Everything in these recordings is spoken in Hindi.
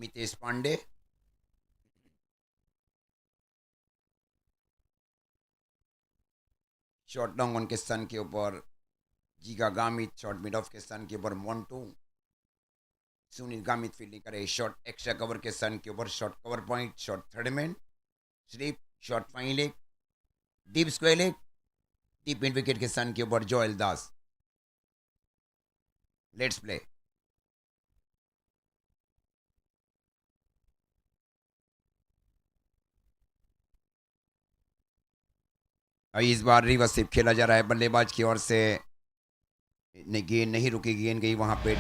Mitesh Pande. Shot long on के सन के ऊपर Jiga Gamit, shot mid off के सन के ऊपर मोन्टू। सुनील गामित फील्डिंग करे, शॉट एक्स्ट्रा कवर के सन के ऊपर, shot cover point, shot third man slip, shot fine leg, deep square leg, deep mid wicket के सन के ऊपर जोएल दास। Let's play. इस बार रिवर्स स्वीप खेला जा रहा है बल्लेबाज की ओर से। गेंद नहीं रुकी, गेंद गई वहां पे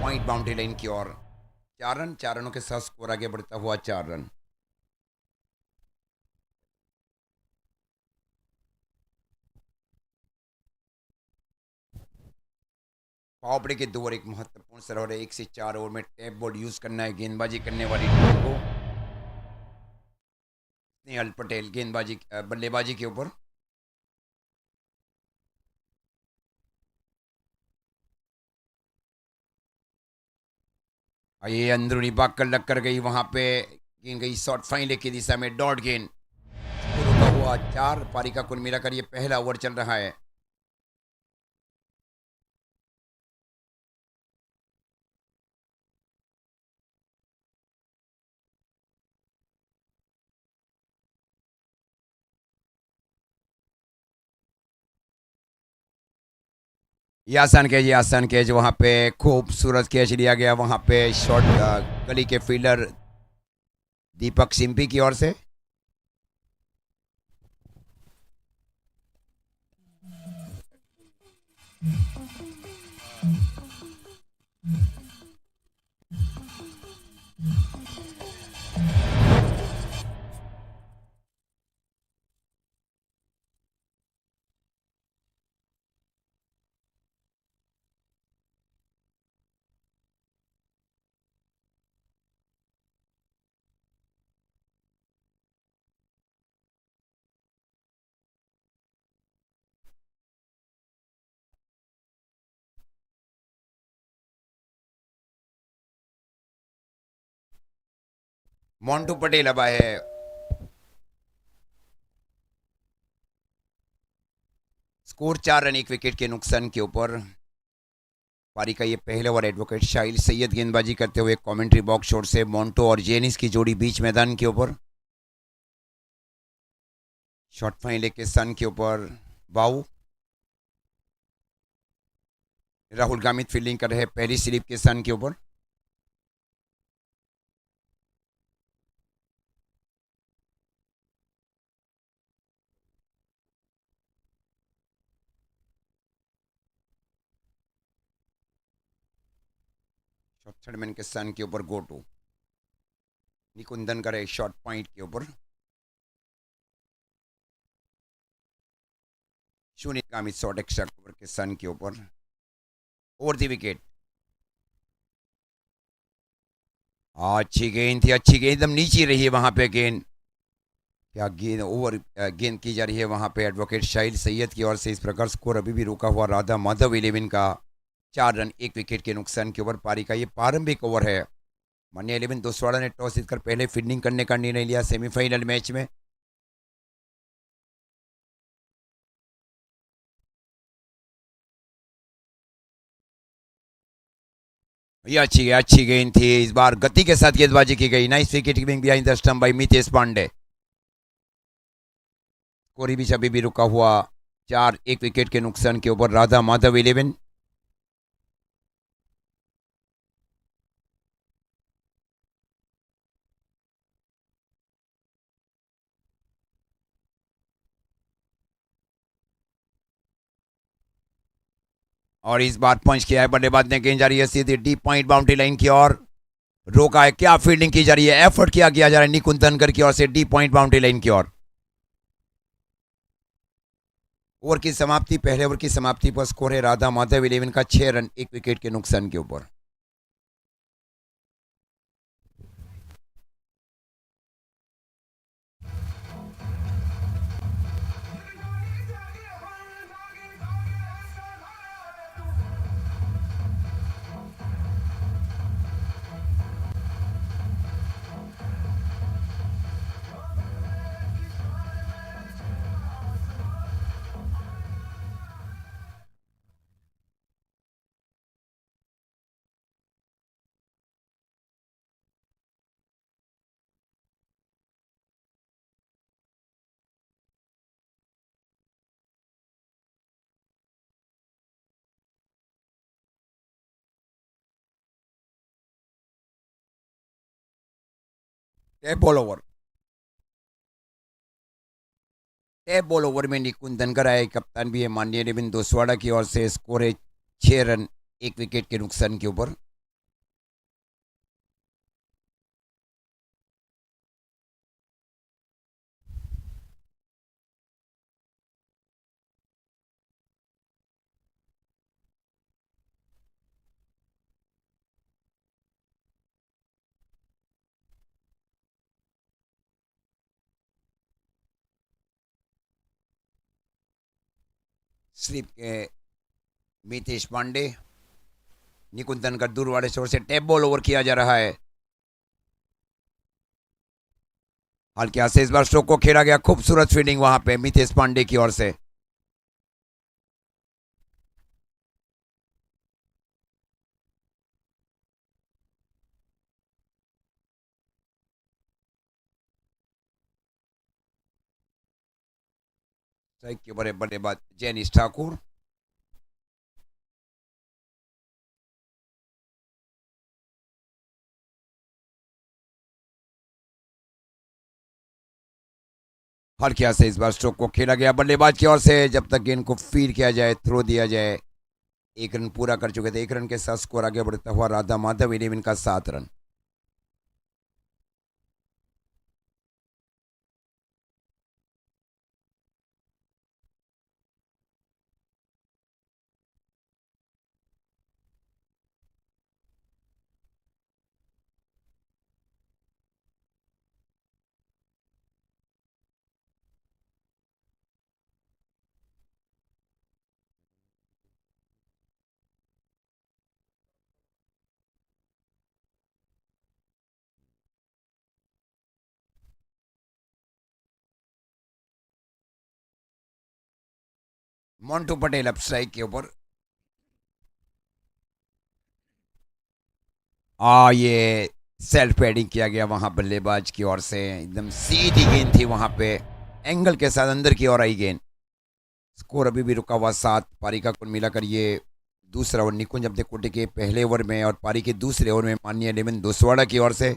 पॉइंट बाउंड्री लाइन की ओर। 4 रन, 4 रनों के साथ स्कोर आगे बढ़ता हुआ 4 रन। पावर प्ले के 2 ओवर एक महत्वपूर्ण सरोवर है। 1 से 4 ओवर में टैप बॉल यूज करना है गेंदबाजी करने वाली टीम को। स्नेहल पटेल गेंदबाजी बल्लेबाजी के ऊपर। ये अंदरूनी भाग कर लग कर गई वहां पे, गेंद गई शॉर्ट फाइन लेग की दिशा में, डॉट गेंद। रुका हुआ 4। पारी का कुल मिलाकर ये पहला ओवर चल रहा है। ये आसान कैच वहां पे खूबसूरत कैच लिया गया वहां पे शॉट गली के फील्डर दीपक सिंपी की ओर से। मोन्टू पटेल अब आए है। स्कोर 4 रन 1 विकेट के नुकसान के ऊपर। पारी का ये पहले ओवर एडवोकेट शाहिल सैयद गेंदबाजी करते हुए कमेंट्री बॉक्स शॉट से मोन्टो और जेनिस की जोड़ी बीच मैदान के ऊपर। शॉट फाइन लेग के सन के ऊपर बाऊ। राहुल गामित फील्डिंग कर रहे पहली स्लिप के सन के ऊपर। शॉट थर्ड मैन के सन के ऊपर गो टू। निकुंदन करे शॉट पॉइंट के ऊपर। शून्य गामित शॉट एक्स्ट्रा कवर के सन के ऊपर ओवर द विकेट। अच्छी गेंद थी, अच्छी गेंद एकदम नीचे रही है वहां पे गेंद। क्या गेंद ओवर गेंद की जा रही है वहां पे एडवोकेट शाहिल सैयद की ओर से। इस प्रकार स्कोर अभी भी रुका हुआ राधा माधव 11 का 4 रन 1 विकेट के नुकसान के ऊपर। पारी का ये प्रारंभिक ओवर है। मान्य 11 दोसवाड़ा ने टॉस जीतकर पहले फील्डिंग करने का निर्णय लिया सेमीफाइनल मैच में। ये अच्छी गेंद थी। इस बार गति के साथ गेंदबाजी की गई। Nice wicket keeping behind the stump by Mitesh Pandey. कोरी भी अभी भी रुका हुआ 4-1 विकेट के नुकसान के ऊपर राधा माधव 11। और इस बार पंच किया है बल्लेबाज ने, गेंद जा रही है सीधी डीप पॉइंट बाउंड्री लाइन की ओर। रोका है, क्या फील्डिंग की जा रही है, एफर्ट किया जा रहा है निकुंज धनकर की ओर से डीप पॉइंट बाउंड्री लाइन की ओर। ओवर की समाप्ति, पहले ओवर की समाप्ति पर स्कोर है राधा माधव 11 का 6 रन 1 विकेट के नुकसान के ऊपर। Tap ball over. Tap ball over में निकुंज धनकर आए, कप्तान भी है माननीय रविंद्र दोसवाड़ा की ओर से। स्कोर है 6 रन, 1 विकेट के नुकसान के ऊपर। स्लिप के मितेश पांडे, निकुंज धनकर दूर वाले शोर से टैप बॉल ओवर किया जा रहा है। हल्के हाथ से इस बार स्ट्रोक को खेला गया, खूबसूरत फील्डिंग वहां पे मितेश पांडे की ओर से। स्ट्राइक के ऊपर बल्लेबाज जैनिश ठाकुर। हल्के हाथ से इस बार स्ट्रोक को खेला गया बल्लेबाज की ओर से। जब तक गेंद को फीड किया जाए, थ्रो दिया जाए। 1 रन पूरा कर चुके थे। 1 रन के साथ स्कोर आगे बढ़ता हुआ राधा माधव 11 का 7 रन। मोन्टू पटेल अब स्ट्राइक के ऊपर। ये सेल्फ पैडिंग किया गया वहां बल्लेबाज की ओर से। एकदम सीधी गेंद थी वहां पे, एंगल के साथ अंदर की ओर आई गेंद। स्कोर अभी भी रुका हुआ 7। पारी का कुल मिलाकर ये दूसरा ओवर निकुंज अपने कोटे के पहले ओवर में और पारी के दूसरे ओवर में माननीय रविंद्र दोसवाड़ा की ओर से।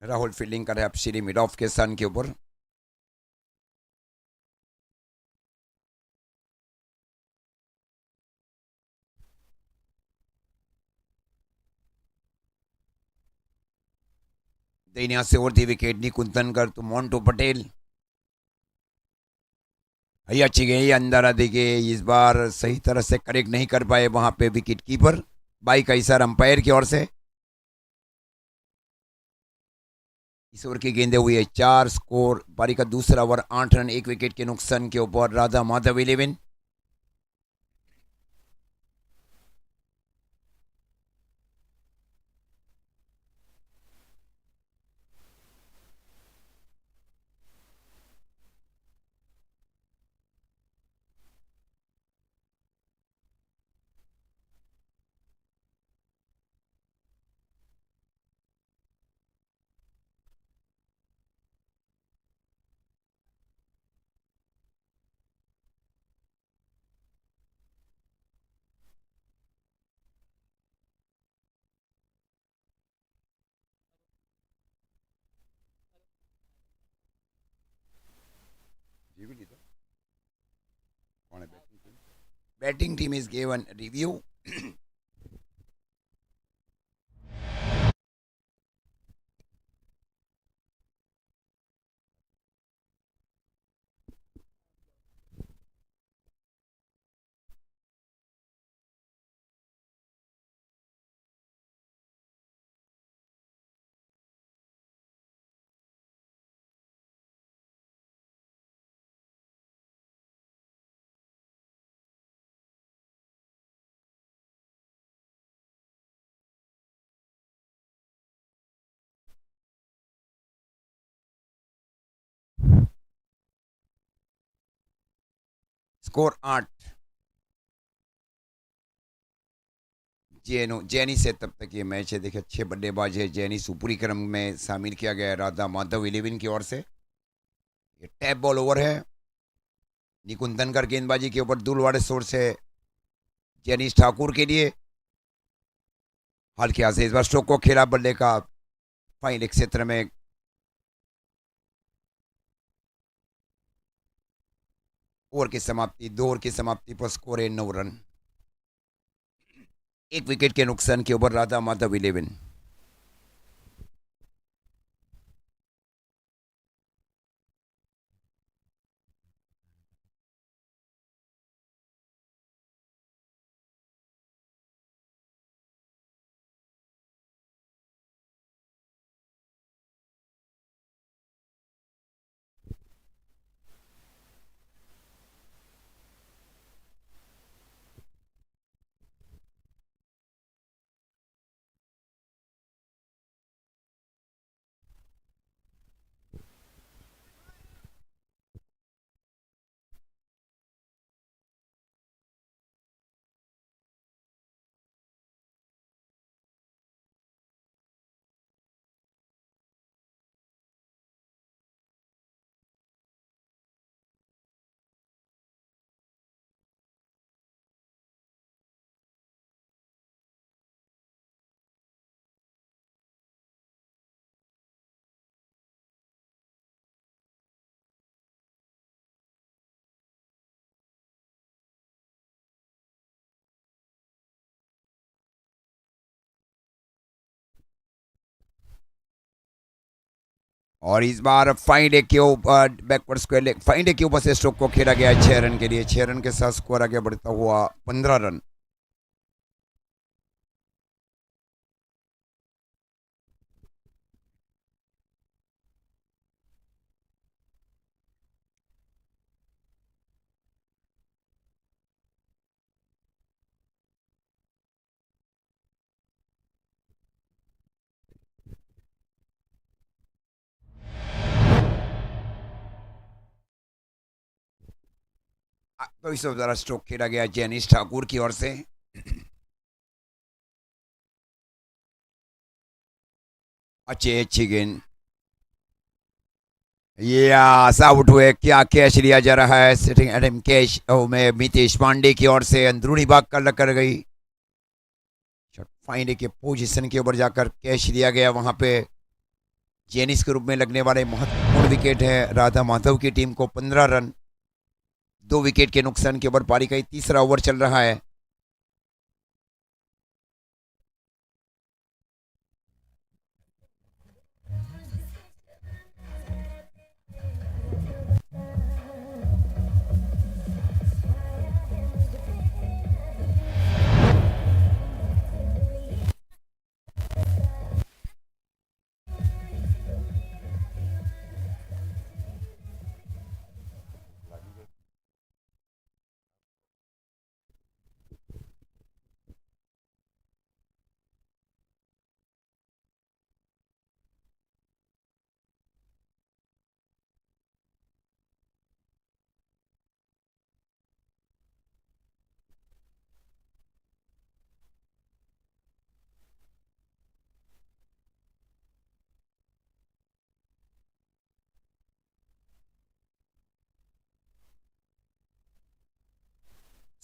राहुल फील्डिंग कर रहे अब श्री मिड ऑफ के सन के ऊपर। दैनिया से और थी विकेट निकुंज धनकर तो मोन्टू पटेल। अच्छी गई अंदर आधे के, इस बार सही तरह से करेक्ट नहीं कर पाए वहां पे विकेट कीपर। बाई का इशारा अंपायर की ओर से। इस ओवर की गेंदे हुई है 4। स्कोर पारी का दूसरा ओवर 8 रन, 1 विकेट के नुकसान के ऊपर Radha Madhav 11। Batting team is given review. Score 8। जैनी से तब तक ये मैच है। देखिए अच्छे बल्लेबाज है जैनी, ऊपरी क्रम में शामिल किया गया है राधा माधव 11 की ओर से। ये टैप बॉल ओवर है। निकुंज धनकर गेंदबाजी के ऊपर दूलवाड़े शोर से जैनिश ठाकुर के लिए। हल्के हाथ से इस बार स्ट्रोक को खेला बल्ले का फाइन लेग क्षेत्र में। ओवर की समाप्ति, 2 ओवर की समाप्ति पर स्कोर है 9 रन। 1 विकेट के नुकसान के ऊपर राधा माधव 11। और इस बार फाइन लेग के ऊपर backward square leg fine leg के ऊपर से स्ट्रोक को खेला गया 6 रन के लिए। 6 रन के साथ स्कोर आगे बढ़ता हुआ 15 रन। तो इस द्वारा स्ट्रोक खेला गया जैनिश ठाकुर की ओर से। अच्छी गेंद, ये आउट हुए। क्या कैच लिया जा रहा है? सिटिंग एडम कैच में मितेश पांडे की ओर से अंदरूनी भाग कर गई। फाइन के पोजीशन के ऊपर जाकर कैच लिया गया। वहां पे जेनिस के रूप में लगने वाले महत्वपूर्ण विकेट है राधा माधव की टीम को 15 रन। 2 विकेट के नुकसान के ऊपर पारी का तीसरा ओवर चल रहा है।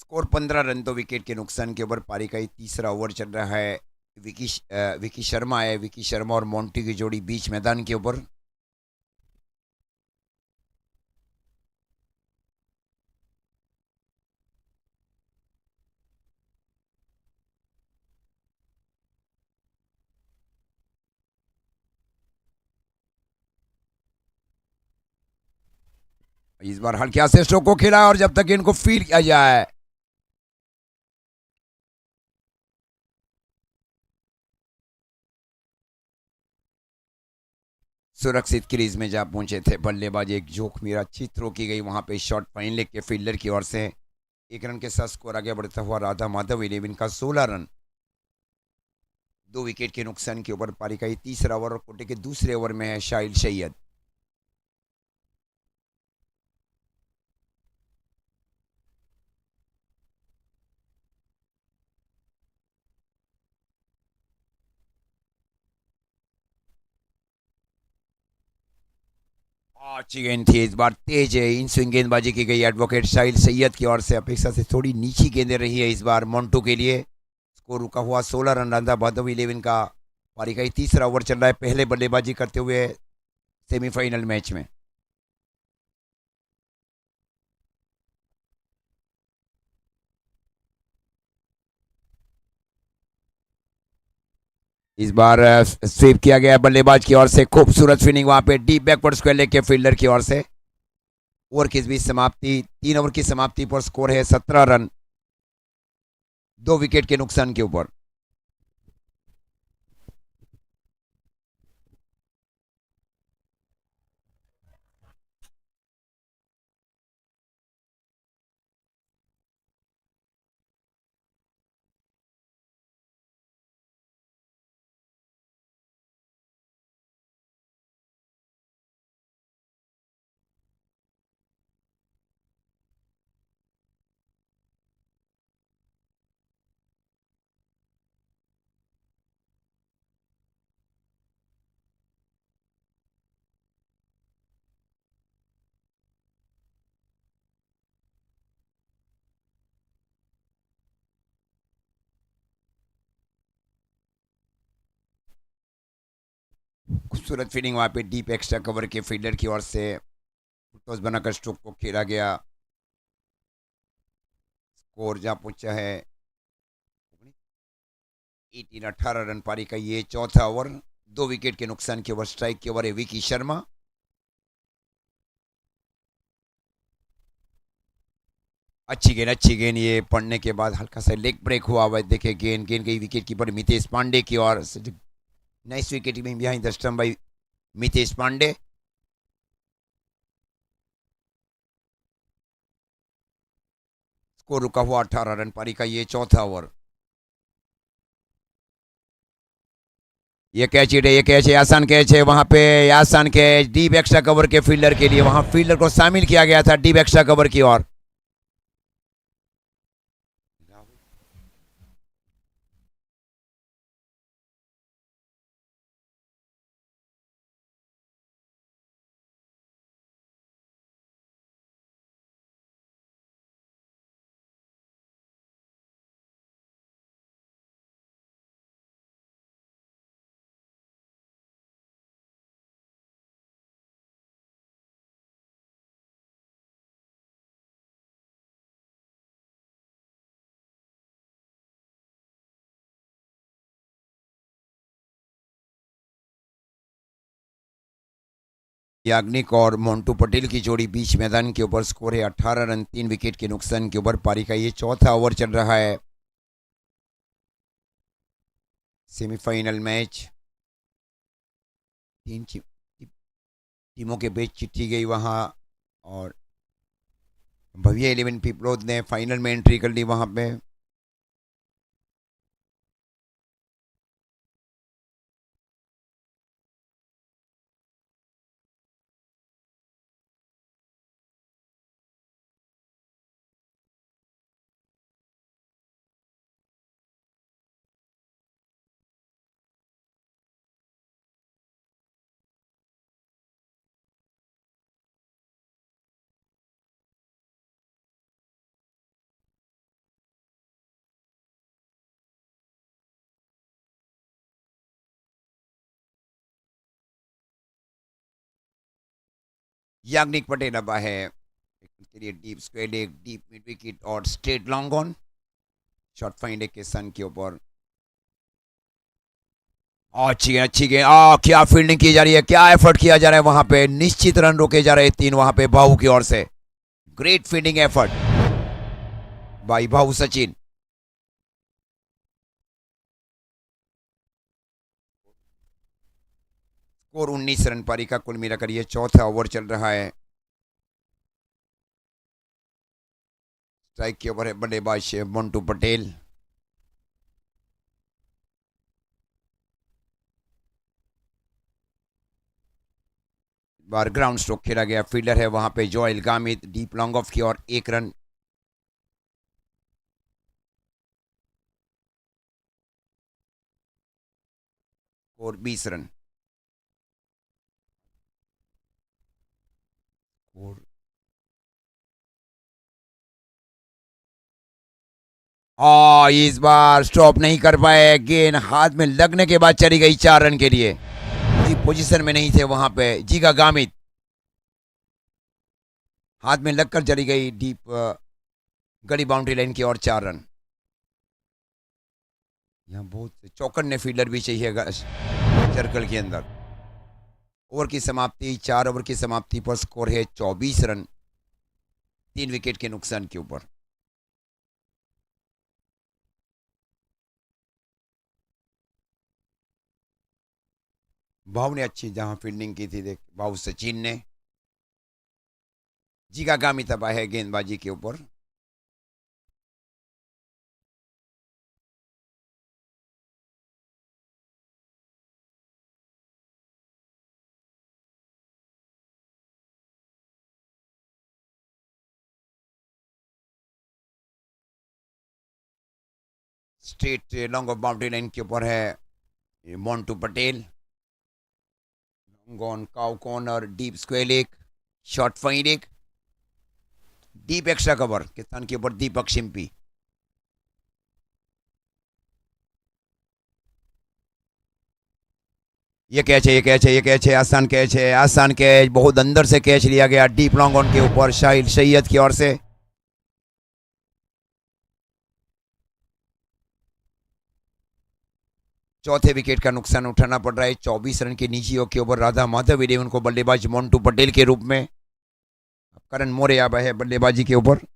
Score 15 run. 2 विकेट के नुकसान के ऊपर पारी का तीसरा ओवर चल रहा है। विकी शर्मा है। विकी शर्मा और मोंटी की जोड़ी बीच मैदान के ऊपर। इस बार हल्के से स्ट्रोक को खेला और जब तक इनको फील किया जाए। सुरक्षित क्रीज में जा पहुंचे थे बल्लेबाज। एक जोखमी अच्छी थ्रो की गई वहां पे शॉट फाइन लेग के फील्डर की ओर से। 1 रन के साथ स्कोर आगे बढ़ता हुआ राधा माधव 11 का 16 रन। 2 विकेट के नुकसान के ऊपर पारी का तीसरा ओवर और कोटे के दूसरे ओवर में है शाहिल सैयद। अच्छी गेंद थी। इस बार तेज है इन स्विंग गेंदबाजी की गई एडवोकेट शाहिल सैयद की ओर से। अपेक्षा से थोड़ी नीची गेंदें रही है इस बार मोन्टू के लिए। को रुका हुआ 16 रन रंधा भादव 11 का। पारी का तीसरा ओवर चल रहा है, पहले बल्लेबाजी करते हुए सेमीफाइनल मैच में। इस बार स्वीप किया गया बल्लेबाज की ओर से, खूबसूरत स्विंग वहां पे डीप बैकवर्ड स्क्वायर लेके फील्डर की ओर से। ओवर की भी समाप्ति, 3 ओवर की समाप्ति पर स्कोर है 17 रन, 2 विकेट के नुकसान के ऊपर। खूबसूरत फील्डिंग वहां पे डीप एक्स्ट्रा कवर के फील्डर की ओर से टॉस बनाकर स्ट्रोक को खेला गया। स्कोर जहां पहुंचा है 18 रन। पारी का ये चौथा ओवर, 2 विकेट के नुकसान के ओवर। स्ट्राइक के ओवर है विकी शर्मा। अच्छी गेंद ये पड़ने के बाद हल्का सा लेग ब्रेक हुआ हुआ है। देखे गेंद गेंद गई विकेट कीपर मितेश पांडे की ओर। Nice wicket behind the stump by Mitesh Pandey. Score रुका हुआ 18 रन। पारी का ये चौथा ओवर। ये कैच हिट है, ये कैच है, आसान कैच है वहां पे, आसान कैच डीप एक्स्ट्रा कवर के फील्डर के लिए। वहां फील्डर को शामिल किया गया था डीप एक्स्ट्रा कवर की ओर। याग्निक और मोन्टू पटेल की जोड़ी बीच मैदान के ऊपर। स्कोर है 18 रन, 3 विकेट के नुकसान के ऊपर। पारी का ये चौथा ओवर चल रहा है। सेमीफाइनल मैच, तीन टीमों के बीच चिट्ठी गई वहां, और भव्य 11 पीपलोद ने फाइनल में एंट्री कर ली वहां पे। याग्निक पटेल अब है के लिए deep square leg, deep mid wicket और straight long on. Short fine के सन के ऊपर। अच्छी गेंद, क्या फील्डिंग की जा रही है, क्या एफर्ट किया जा रहा है वहां पे। निश्चित रन रोके जा रहे हैं 3 वहां पे भाऊ की ओर से। ग्रेट फील्डिंग एफर्ट बाई भाऊ सचिन। Score 19 run. पारी का कुल मिलाकर ये चौथा ओवर चल रहा है। स्ट्राइक के ओवर है बल्लेबाज मोन्टू पटेल। बार ग्राउंड स्ट्रोक खेला गया। फील्डर है वहां पे Joel Gamit, deep long of की और 1 रन। और 20 रन। और और इस बार स्टॉप नहीं कर पाए, गेंद हाथ में लगने के बाद चली गई 4 रन के लिए। पोजीशन में नहीं थे वहां पे जीगा गामित, हाथ में लगकर चली गई डीप गली बाउंड्री लाइन की ओर 4 रन। यहाँ बहुत चौकन्ने फील्डर भी चाहिए सर्कल के अंदर। ओवर की समाप्ति, 4 ओवर की समाप्ति पर स्कोर है 24 रन, 3 विकेट के नुकसान के ऊपर। भाव ने अच्छी जहां फील्डिंग की थी, देख भाव सचिन ने। जीगा गामी तबाह है गेंदबाजी के ऊपर। Straight long off boundary line के ऊपर है Montu Patel. On cow corner, deep square leg, short fine leg, deep extra cover किसान के ऊपर दीपक शिंपी। ये कैच है, ये कैच है, ये कैच है, आसान कैच है, आसान कैच, बहुत अंदर से कैच लिया गया डीप लॉन्ग ऑन के ऊपर शाहिल सैयद की ओर से। चौथे विकेट का नुकसान उठाना पड़ रहा है 24 रन की निजी के ऊपर राधा माधव 11 को बल्लेबाज मोंटू पटेल के रूप में। करण मोरे आया है बल्लेबाजी के ऊपर।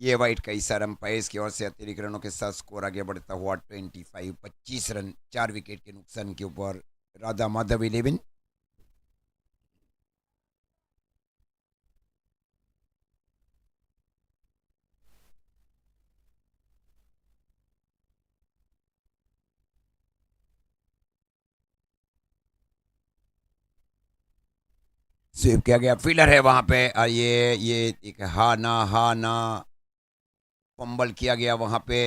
ये वाइट का इशारा अंपायर की ओर से अतिरिक्त रनों के साथ स्कोर आगे बढ़ता हुआ 25 रन, 4 विकेट के नुकसान के ऊपर राधा माधव 11। स्वीप किया गया, फील्डर है वहां पे और ये एक हा ना फंबल किया गया वहां पे।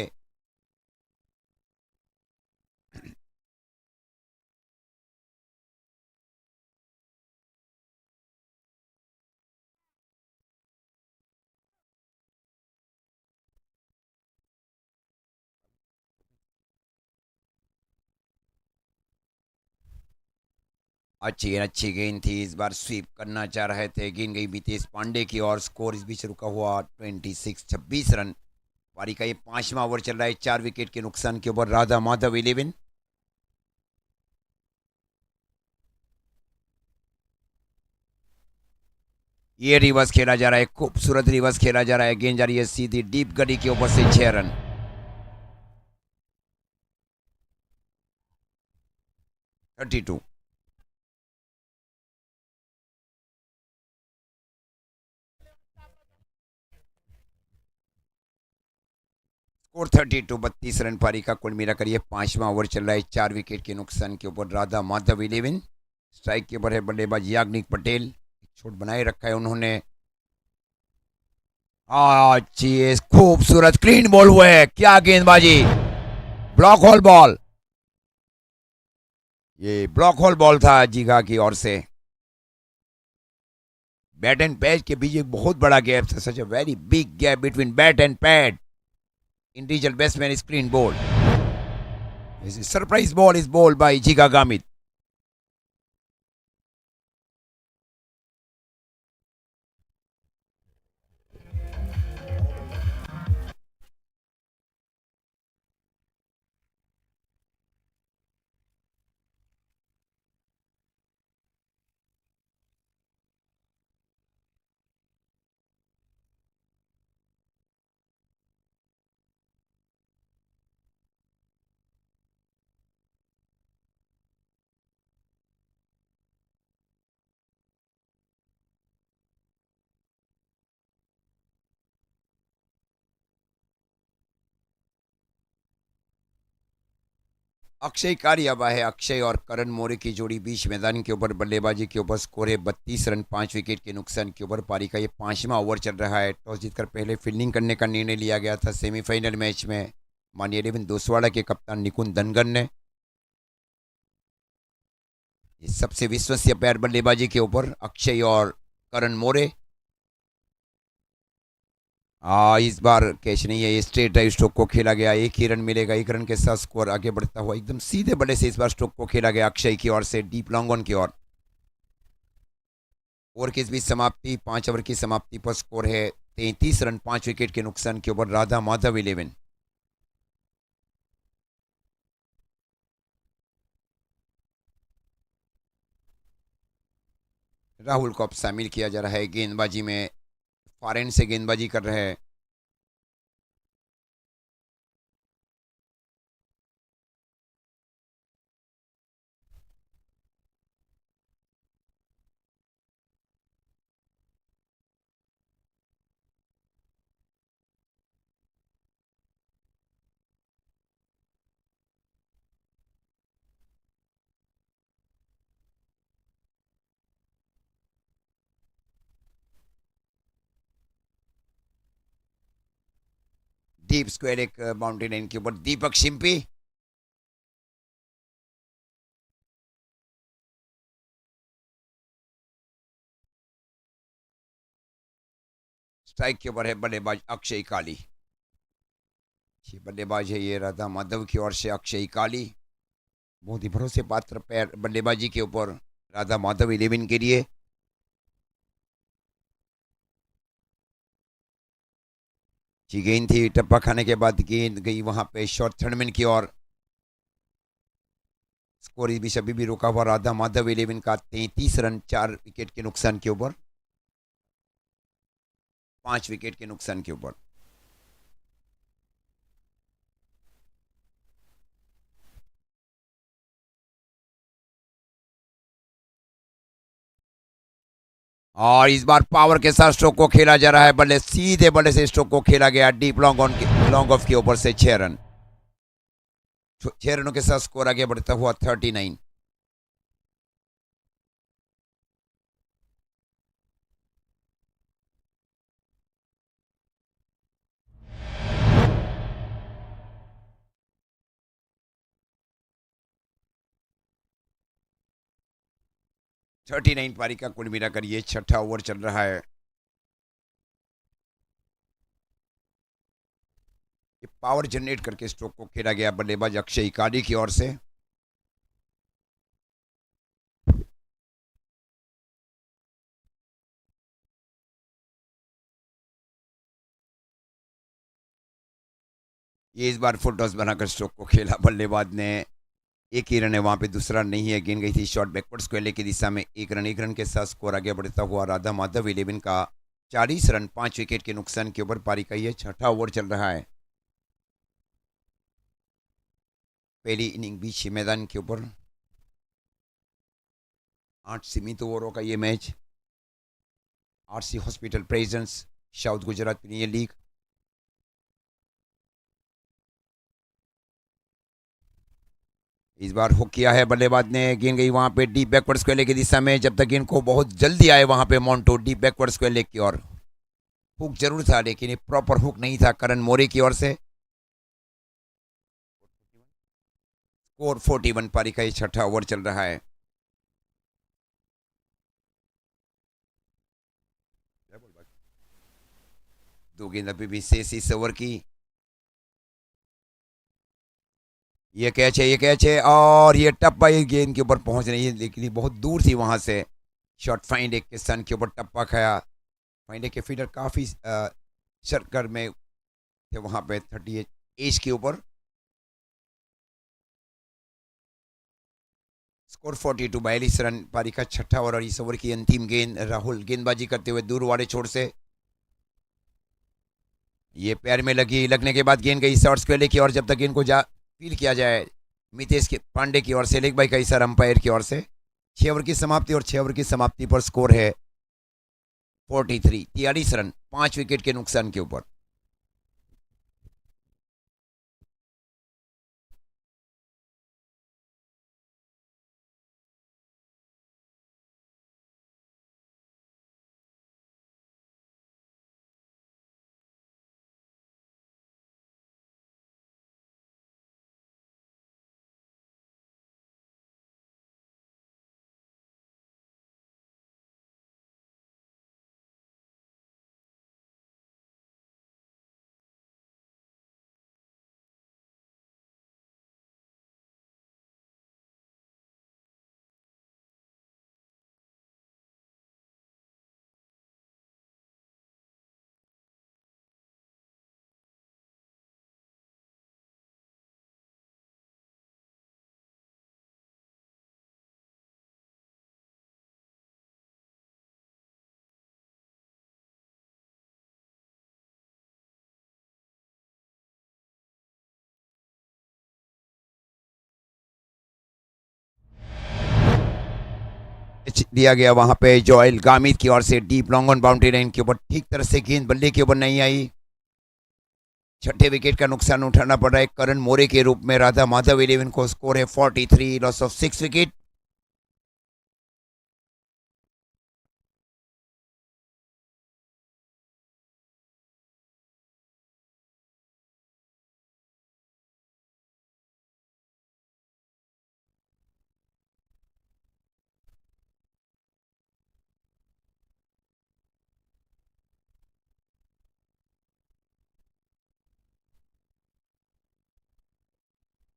अच्छी गेंद थी, इस बार स्वीप करना चाह रहे थे, गेंद गई बीतेश पांडे की और स्कोर इस बीच रुका हुआ 26 रन। पारी का ये 5वां ओवर चल रहा है, 4 विकेट के नुकसान के ऊपर राधा माधव 11। ये रिवर्स खेला जा रहा है, खूबसूरत रिवर्स खेला जा रहा है, गेंद जा रही है सीधी डीप गली के ऊपर से 6 run. Thirty two. Score 32 run. पारी का कुल मिलाकर ये 5वां ओवर चल रहा है, 4 विकेट के नुकसान के ऊपर राधा माधव 11। स्ट्राइक के ऊपर है बल्लेबाज याग्निक पटेल, छोट बनाए रखा है उन्होंने। अच्छी खूबसूरत क्लीन बॉल हुआ है, क्या गेंदबाजी, ब्लॉक होल बॉल। ये ब्लॉक होल बॉल था जीगा की ओर से। बैट एंड पैड के बीच एक बहुत बड़ा गैप था, such a very big gap between bat and pad. Individual batsman is clean ball. This surprise ball is bowled by Jiga Gamit. Akshay कारी अब है। अक्षय और करण मोरे की जोड़ी बीच मैदान के ऊपर बल्लेबाजी के ऊपर स्कोर है 32 रन 5 विकेट के नुकसान के ऊपर। पारी का ये 5वां ओवर चल रहा है। टॉस जीतकर पहले फील्डिंग करने का निर्णय लिया गया था सेमीफाइनल मैच में माननीय इलेवन दोसवाड़ा के कप्तान निकुंज धनगर ने। इस सबसे विश्वसनीय पैर बल्लेबाजी के ऊपर अक्षय और करण मोरे। इस बार कैच नहीं है। ये स्ट्रेट ड्राइव स्ट्रोक को खेला गया। एक ही रन मिलेगा। एक रन के साथ स्कोर आगे बढ़ता हुआ एकदम सीधे बल्ले से इस बार स्ट्रोक को खेला गया अक्षय की ओर से डीप लॉन्ग ऑन की ओर। ओवर के इस बीच समाप्ति 5 ओवर की समाप्ति पर स्कोर है 33 रन 5 विकेट के नुकसान के ऊपर राधा माधव 11। राहुल को अब शामिल किया जा रहा है गेंदबाजी में। फॉरेन से गेंदबाजी कर रहे हैं। डीप स्क्वायर एक बाउंड्री लाइन के ऊपर दीपक शिंपी। स्ट्राइक के ऊपर है बल्लेबाज अक्षय काली। बल्लेबाज है ये राधा माधव की ओर से अक्षय काली। बहुत ही भरोसे पात्र पैर बल्लेबाजी के ऊपर राधा माधव 11 के लिए। जी गेंद थी। टप्पा खाने के बाद गेंद गई वहां पे शॉर्ट थर्डमैन की ओर। स्कोर इस बीच अभी भी रुका हुआ राधा माधव 11 का 33 रन 4 विकेट के नुकसान के ऊपर। 5 विकेट के नुकसान के ऊपर। और इस बार पावर के साथ स्ट्रोक को खेला जा रहा है। बल्ले सीधे बल्ले से स्ट्रोक को खेला गया deep long on long off के ऊपर से 6 रन। 6 रनों के साथ स्कोर आगे बढ़ता हुआ 39। थर्टी नाइन पारी का कुल मिलाकर ये छठा ओवर चल रहा है। ये पावर जनरेट करके स्ट्रोक को खेला गया बल्लेबाज अक्षय काली की ओर से। ये इस बार फुल टॉस बनाकर स्ट्रोक को खेला बल्लेबाज ने। एक ही रन है वहां पे। दूसरा नहीं है। गेंद गई थी शॉर्ट बैकवर्ड स्क्वायर की दिशा में। एक रन के साथ स्कोर आगे बढ़ता हुआ राधा माधव 11 का 40 रन 5 विकेट के नुकसान के ऊपर। पारी का ये छठा ओवर चल रहा है। पहली इनिंग बीच मैदान के ऊपर 8 सीमित ओवरों का ये match. RC hospital presents south Gujarat premier league. इस बार हुक किया है बल्लेबाज ने। गेंद गई वहां पे डीप बैकवर्ड स्क्वायर की दिशा में। जब तक गेंद को बहुत जल्दी आए वहां पे मोन्टो डीप बैकवर्ड स्क्वायर की ओर। हुक जरूर था लेकिन ये प्रॉपर हुक नहीं था करण मोरे की ओर से। स्कोर 41। पारी का ये छठा ओवर चल रहा है। दो गेंद अभी भी शेष इस ओवर की। ये कैच है, ये कैच है, और ये टप्पा ये गेंद के ऊपर पहुंच रही है, लेकिन ये बहुत दूर थी वहां से। शॉट फाइंड एक के सन के ऊपर टप्पा खाया। फाइंड के फील्डर काफी सर्कल में थे वहां पे 38 एज के ऊपर। Score 42, 42 run. पारी का छठा ओवर और इस ओवर की अंतिम गेंद। राहुल गेंदबाजी करते हुए दूर वाले छोर से, ये पैर में लगी, लगने के बाद गेंद गई शॉर्ट्स के की, और जब तक गेंद को जा फील किया जाए मितेश के पांडे की ओर से, लेग बाई का इशारा अंपायर की ओर से। 6 ओवर की समाप्ति, और 6 ओवर की समाप्ति पर स्कोर है 43, 43 रन 5 विकेट के नुकसान के ऊपर। दिया गया वहां पे जोएल गामित की ओर से, deep long on boundary line के ऊपर, ठीक तरह से गेंद बल्ले के ऊपर नहीं आई। छठे विकेट का नुकसान उठाना पड़ा है करण मोरे के रूप में। राधा माधव 11 को स्कोर है 43, लॉस ऑफ 6 विकेट।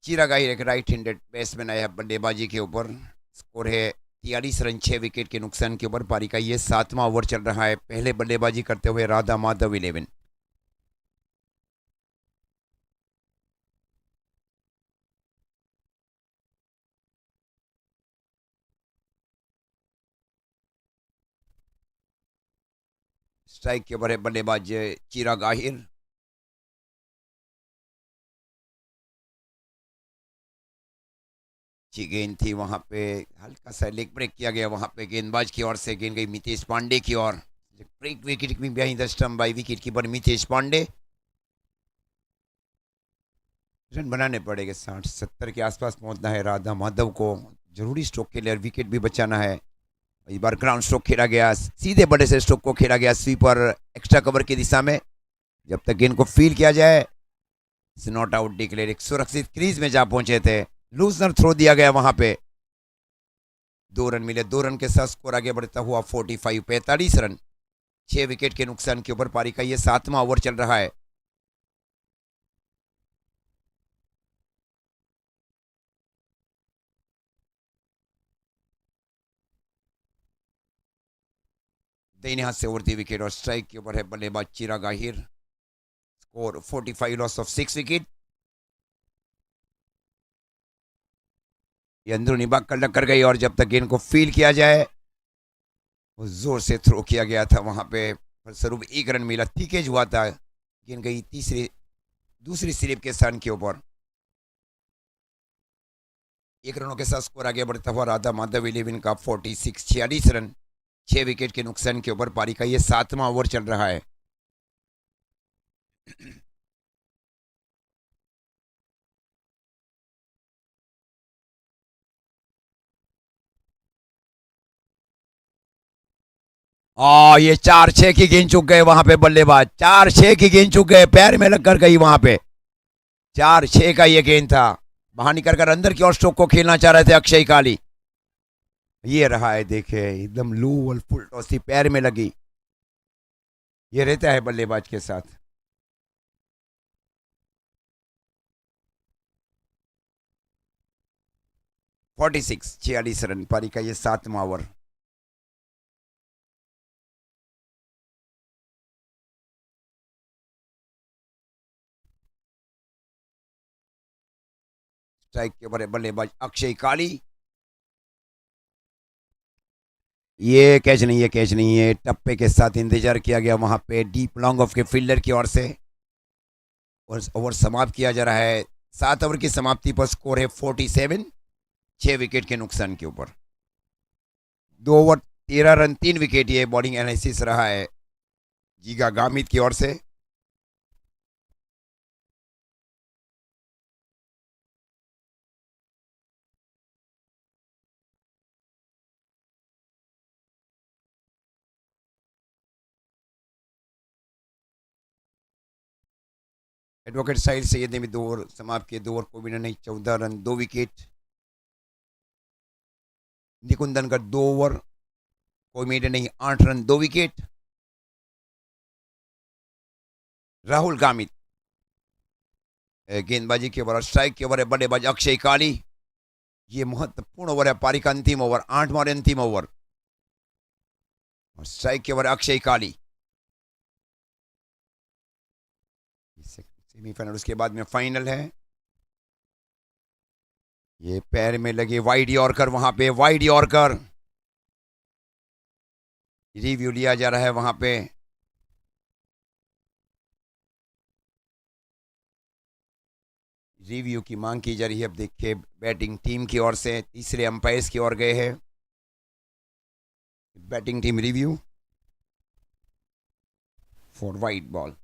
चिराग अहिर एक राइट हैंडेड बैट्समैन आया बल्लेबाजी के ऊपर। स्कोर है 43 रन 6 विकेट के नुकसान के ऊपर। पारी का ये 7वां ओवर चल रहा है। पहले बल्लेबाजी करते हुए राधा माधव 11। स्ट्राइक के ऊपर है बल्लेबाज चिराग अहिर। अच्छी गेंद थी वहां पे, हल्का सा लेग ब्रेक किया गया वहां पे गेंदबाज की ओर से। गेंद गई मितेश पांडे की ओर। ब्रेक विकेट में behind the stump by wicket keeper Mitesh Pande. Run बनाने पड़ेंगे, 60-70 के आसपास पहुंचना है राधा माधव को। जरूरी स्ट्रोक के लिए विकेट भी बचाना है। इस बार ग्राउंड स्ट्रोक खेला गया, सीधे बड़े से स्ट्रोक को खेला गया स्वीपर एक्स्ट्रा कवर की दिशा में। जब तक गेंद को फील किया जाए, नॉट आउट डिक्लेयर। एक सुरक्षित क्रीज में जा पहुंचे थे। लूजनर थ्रो दिया गया वहां पे। 2 रन मिले, 2 रन के साथ स्कोर आगे बढ़ता हुआ 45, 45 रन 6 विकेट के नुकसान के ऊपर। पारी का ये 7वां ओवर चल रहा है। दाहिने हाथ से उड़ती विकेट, और स्ट्राइक के ऊपर है बल्लेबाज Chirag Ahir. Score 45, loss of 6 wicket. ये अंदरूनी भाग कर कर गई, और जब तक गेंद को फील किया जाए, वो जोर से थ्रो किया गया था वहां पे। फलस्वरूप 1 रन मिला, थीकेज हुआ था। गेंद गई दूसरी स्लिप के स्थान के ऊपर। 1 रनों के साथ स्कोर आगे बढ़ता हुआ राधा माधव 11 का 46, 46 रन 6 विकेट के नुकसान के ऊपर। पारी का ये 7वां ओवर चल रहा है। ये 4-6 की गेंद चुक गए वहां पे बल्लेबाज। 4-6 की गेंद चुक गए, पैर में लगकर गई वहां पे। 4-6 का ये गेंद था। बाहर निकल कर अंदर की ओर स्ट्रोक को खेलना चाह रहे थे अक्षय काली। ये रहा है, देखे एकदम लू और फुल टॉस थी, पैर में लगी। ये रहता है बल्लेबाज के साथ। 46 रन पारी का ये 7वां ओवर। स्ट्राइक के बड़े बल्लेबाज अक्षय काली। ये कैच नहीं, ये कैच नहीं है। टप्पे के साथ इंतजार किया गया वहां पे डीप लॉन्ग ऑफ के फील्डर की ओर से, और ओवर समाप्त किया जा रहा है। 7 ओवर की समाप्ति पर स्कोर है 47, 6 विकेट के नुकसान के ऊपर। 2 ओवर 13 रन 3 विकेट, ये बॉलिंग एनालिसिस रहा है जीगा गामित की ओर से। एडवोकेट साहिल सैयद ने भी 2 ओवर समाप्त किए। 2 ओवर को विनर नहीं, 14 रन 2 विकेट। निकुंदन का 2 ओवर, कोई मीडिया नहीं, 8 रन 2 विकेट। राहुल गामित गेंदबाजी के ओवर, स्ट्राइक के ओवर है बल्लेबाज अक्षय काली। ये महत्वपूर्ण ओवर है, पारी का अंतिम ओवर, 8वां और अंतिम ओवर। और स्ट्राइक के ओवर अक्षय काली। सेमीफाइनल, उसके बाद में फाइनल है। ये पैर में लगे वाइड यॉर्कर, वहां पे वाइड यॉर्कर। रिव्यू लिया जा रहा है वहां पे। रिव्यू की मांग की जा रही है। अब देखिए बैटिंग टीम की ओर से, तीसरे अंपायर्स की ओर गए हैं। Batting team review for wide ball.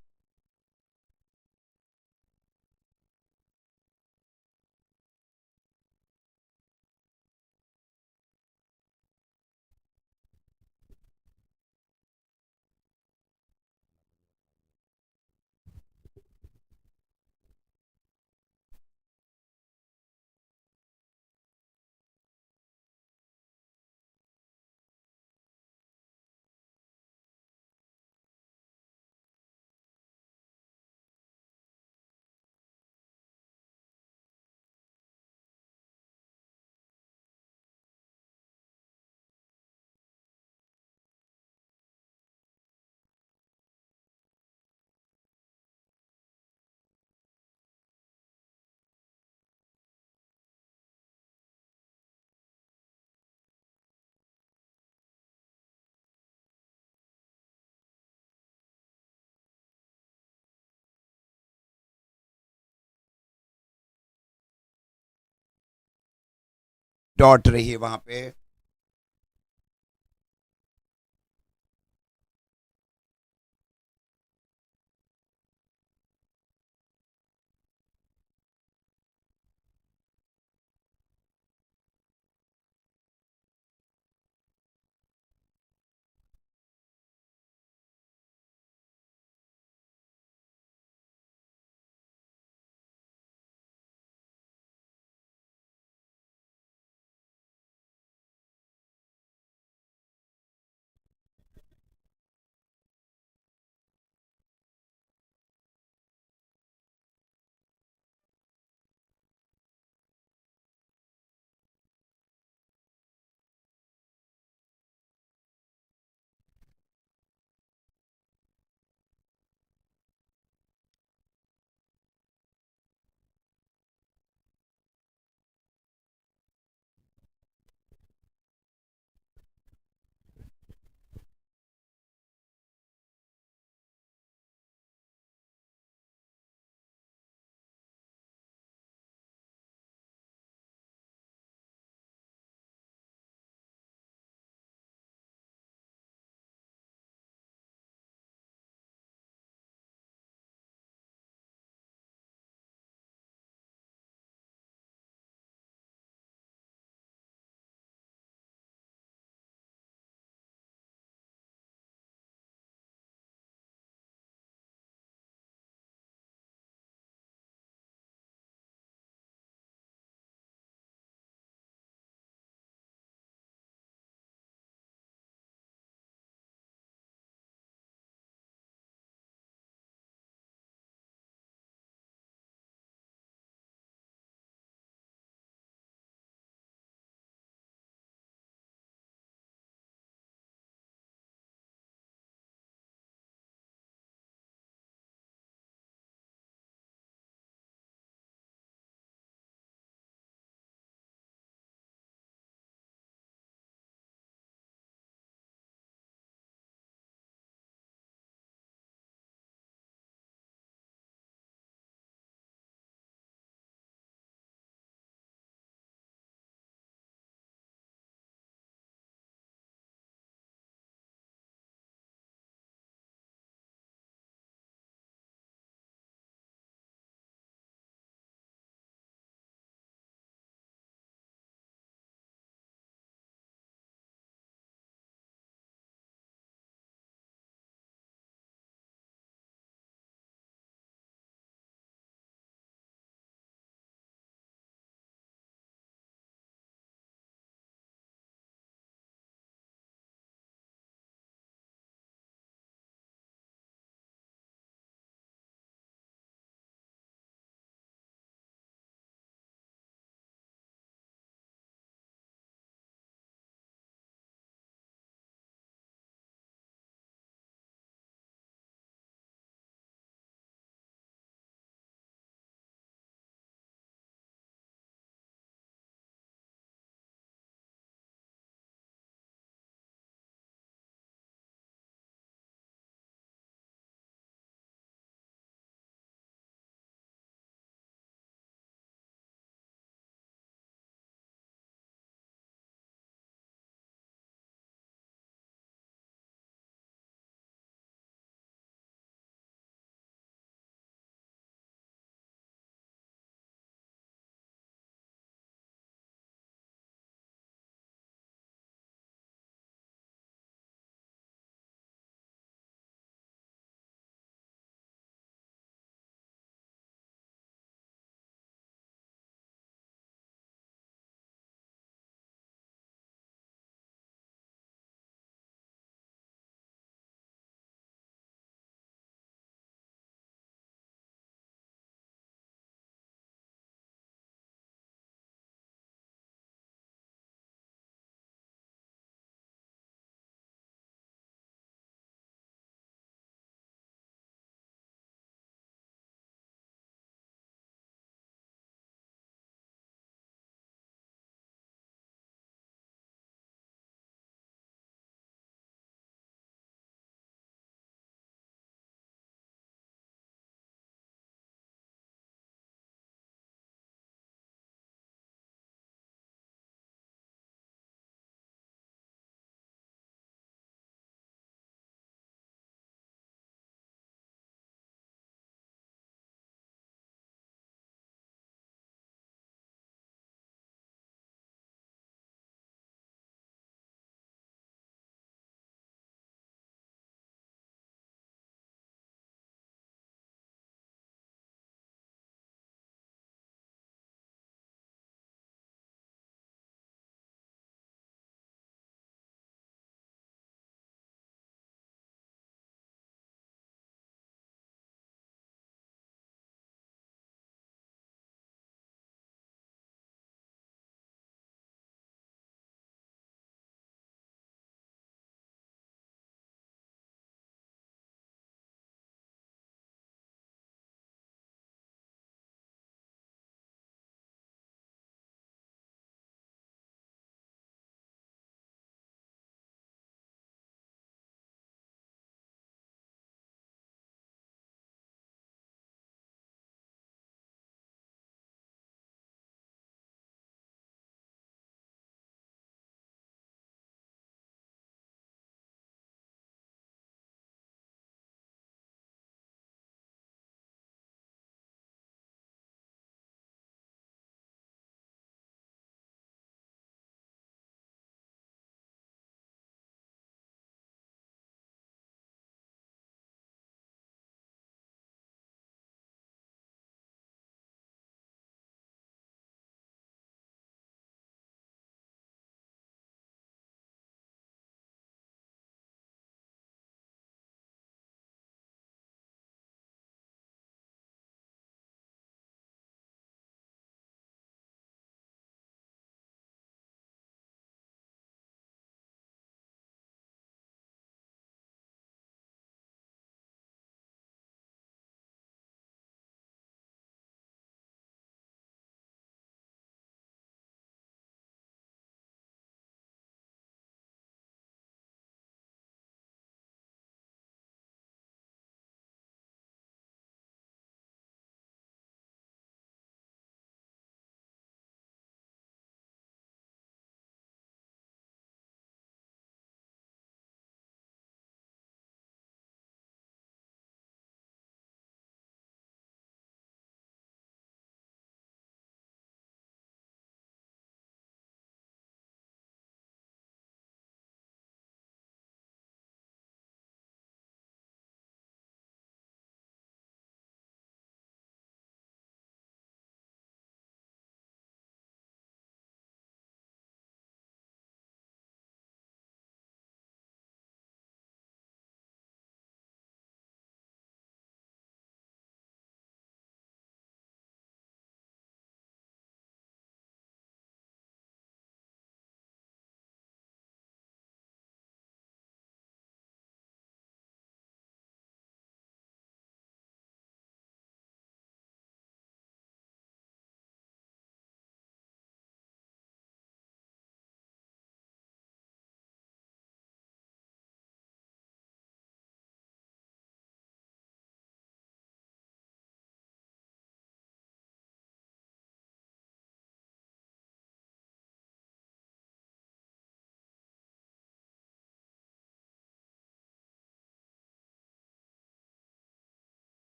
Dot रही है वहां पे।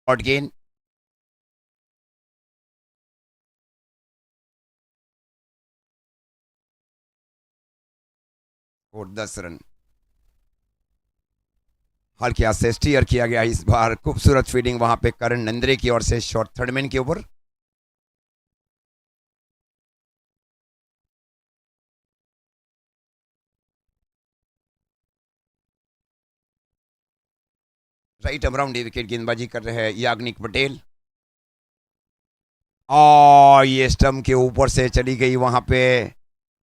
शॉर्ट गेंद, और 10 रन। हल्के हाथ से स्टीयर किया गया इस बार, खूबसूरत फील्डिंग वहां पे करण नंद्रे की ओर से शॉर्ट थर्डमैन के ऊपर। राइट अराउंड विकेट गेंदबाजी कर रहे हैं याग्निक पटेल, और ये स्टंप के ऊपर से चली गई वहां पे।